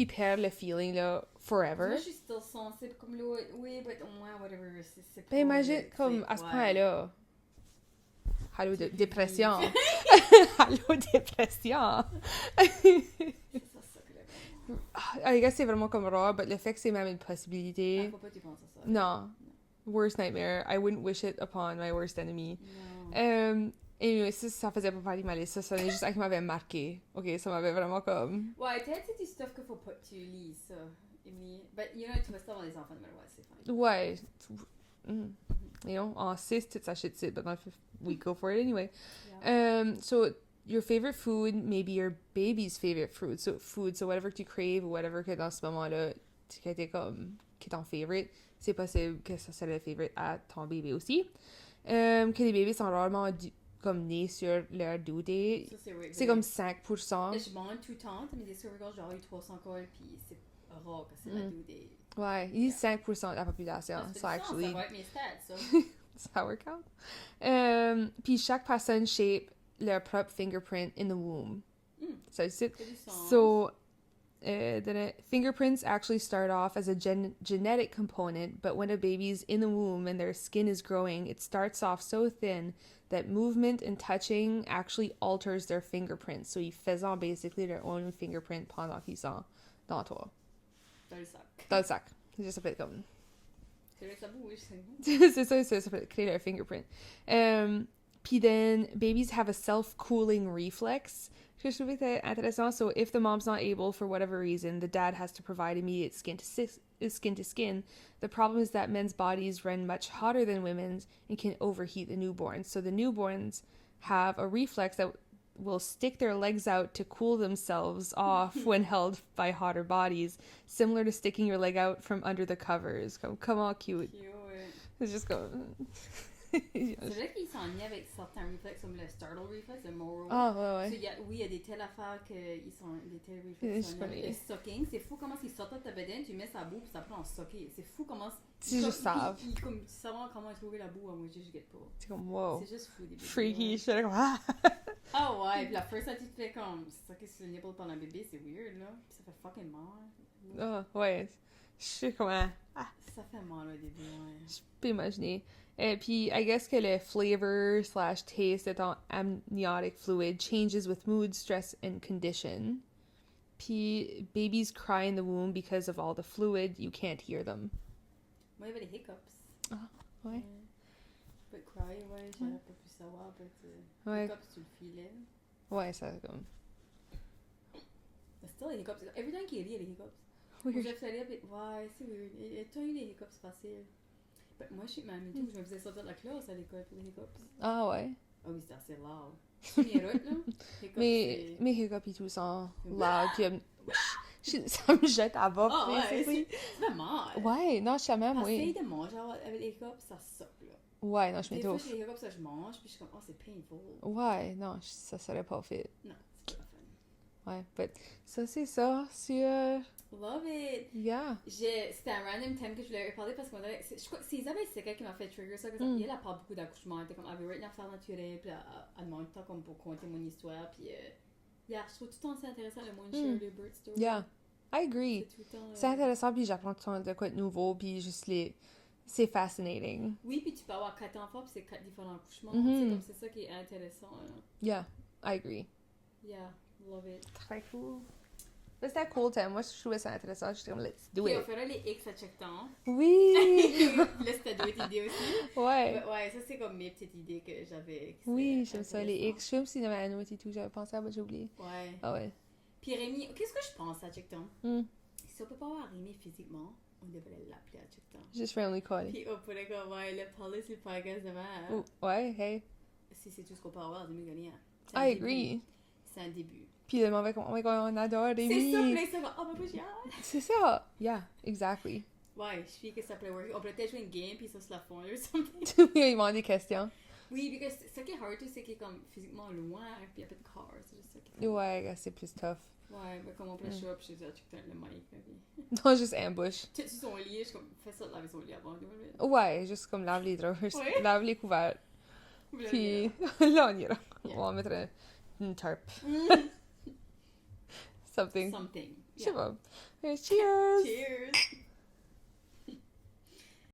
perdre le feeling, là, forever. Moi, je suis still sensible comme l'autre. Oui, mais au moins, whatever, c'est pas... Ben, imagine, comme, à ce point-là. Allô, dépression. Allô, dépression. I guess c'est vraiment comme raw, but le fait que c'est même une possibilité... Faut pas que tu penses à ça. Non. Worst nightmare. I wouldn't wish it upon my worst enemy. Non. Anyway, ça faisait pas partie de ma liste. Ça juste ça qui m'avait marqué. Ok, ça m'avait vraiment comme... Ouais, peut-être c'est du stuff qu'il faut pas que tu lises, ça. But, you know, tu vas avoir des enfants, mais ouais, c'est fine. Ouais. You know, en 6, toute sa shit sit, but not if we go for it anyway. Yeah. So, your favorite food, maybe your baby's favorite food. So whatever que tu crave ou whatever que dans ce moment-là, qui était comme, qui est ton favorite, c'est possible que ça soit le favorite à ton bébé aussi. Que les bébés sont rarement comme nés sur leur due date. C'est comme 5%. Là, je mange tout le temps, mais des survivants, j'ai eu 300 cols, puis c'est rare que c'est la due date. Ouais, il dit 5% de la population. So actually... Ça va être mes stats, ça. Ça work out. Puis chaque personne shape leur propre fingerprint in the womb. Ça c'est. So, Fingerprints actually start off as a genetic component, but when a baby's in the womb and their skin is growing, it starts off so thin that movement and touching actually alters their fingerprints. So ils faisaient basically their own fingerprint pendant qu'ils sont dans toi. Dans le sac. Dans le sac. Ça s'appelle comme... C'est ça bouge. C'est ça s'appelle créer leur fingerprint. Puis then, babies have a self-cooling reflex. Je trouvais ça intéressant. So if the mom's not able for whatever reason, the dad has to provide immediate skin to skin. The problem is that men's bodies run much hotter than women's and can overheat the newborns. So the newborns have a reflex that will stick their legs out to cool themselves off when held by hotter bodies, similar to sticking your leg out from under the covers. Come on, cute. It's just go. C'est vrai qu'ils s'ennuient avec certains réflexes, comme le startle reflex, le Moro. Ah, ouais. Oui, il y a des telles affaires qu'ils sont des tels réflexes. Le sucking, c'est fou comment ils sortent de ta bedaine, tu mets sa boue, puis ça prend en sucker. C'est fou comment. C'est juste savent. Comme savoir comment trouver la boue, moi, je get pas. C'est comme, wow. C'est juste fou, des bébés. Freaky, je suis comme, ah! Ah ouais, puis la first time tu te fais comme sucker sur le nipple pendant un bébé, c'est weird, là. Puis ça fait fucking mal. Ah, ouais. Je sais comment. Ah. Ça fait mal au début, ouais. Je peux imaginer. Puis, I guess que le flavor / taste étant amniotic fluid changes with mood, stress, and condition. Puis, babies cry in the womb because of all the fluid. You can't hear them. Moi, il y avait des hiccups. Ah, ouais. But cry, ouais, j'aurais pas pu savoir, but ouais. Hiccups, tu le filais. Ouais, ça comme... But still, les hiccups, every time qu'il rit, il y a des hiccups. Weird. Je faisais ouais, c'est weird. Tu as eu des hiccups faciles. But moi, je suis même tout, je me faisais sortir de la classe à l'école pour les hiccups. Ah ouais? Ah oui, c'était assez loud. C'est mes routes, là. Hiccups, mes hiccups et tout sont loud, puis ça me jette à bas. Ah ouais, c'est vraiment. Ouais, non, je sais même, oui. Essaye de manger avec les hiccups, ça suck, là. Ouais, non, je m'étouffe. Des fois, j'ai les hiccups, ça je mange, puis je suis comme, oh, c'est painful. Ouais, non, ça serait pas fait. Non, c'est pas fun. Ouais, but ça, c'est ça, sur... Love it! Yeah. C'était un random thème que je voulais parler parce qu'on dirait. Je crois que c'est Isabelle Seca qui m'a fait trigger ça. Elle parle beaucoup d'accouchement. Elle était comme, elle veut être une affaire naturelle. Puis elle demande tout le temps comme pour compter mon histoire. Puis, yeah, je trouve tout le temps c'est intéressant le monde share le birth story. Yeah, I agree. C'est intéressant, puis j'apprends tout le temps de quoi de nouveau. Puis juste c'est fascinating. Oui, puis tu peux avoir 4 enfants, puis c'est 4 différents accouchements. C'est comme c'est ça qui est intéressant. Yeah, I agree. Yeah, love it. Très cool. C'était cool, thème. Moi, je trouvais ça intéressant. J'étais comme, let's do puis it. on ferait les X à chaque temps. Oui! Là, c'était d'autres idées aussi. Ouais. Ouais, ça, c'est comme mes petites idées que j'avais. Oui, j'aime ça, les X. Je sais même s'il y en avait un autre et tout. J'avais pensé à mais j'ai oublié. Ouais. Ah ouais. Puis Rémi, qu'est-ce que je pense à chaque temps? Si on peut pas avoir Rémi physiquement, on devrait l'appeler à chaque temps. Just randomly call. Puis on pourrait comme, ouais, le policy podcast demain. Ouais, hey. Si c'est tout ce qu'on peut avoir, demi gagnant. I agree. C'est un début. Puis le mauvais, oh my god, on adore Rémi. C'est ça, puis ça va, oh, mais j'ai hâte. C'est ça. Yeah, exactly. Ouais, je suis que ça pourrait work. On pourrait peut-être jouer une game, puis ça se la fond, ou something. Ils m'ont des questions. Oui, parce que ce qui est hard, c'est qu'il est comme physiquement loin, puis il y a pas de car, c'est juste ça qui est Ouais, c'est plus tough. Ouais, mais comme on peut show up, je dis, ah, tu peux le mic, puis... Non, juste ambush. Tu sur son lit, je suis comme, fais ça, laver son lit avant, 2 minutes. Ouais, juste comme lave les draps, Ouais. lave les couverts. Puis là, on ira. On va mettre une tarp. Something. Something. Je sais pas. Cheers! Cheers!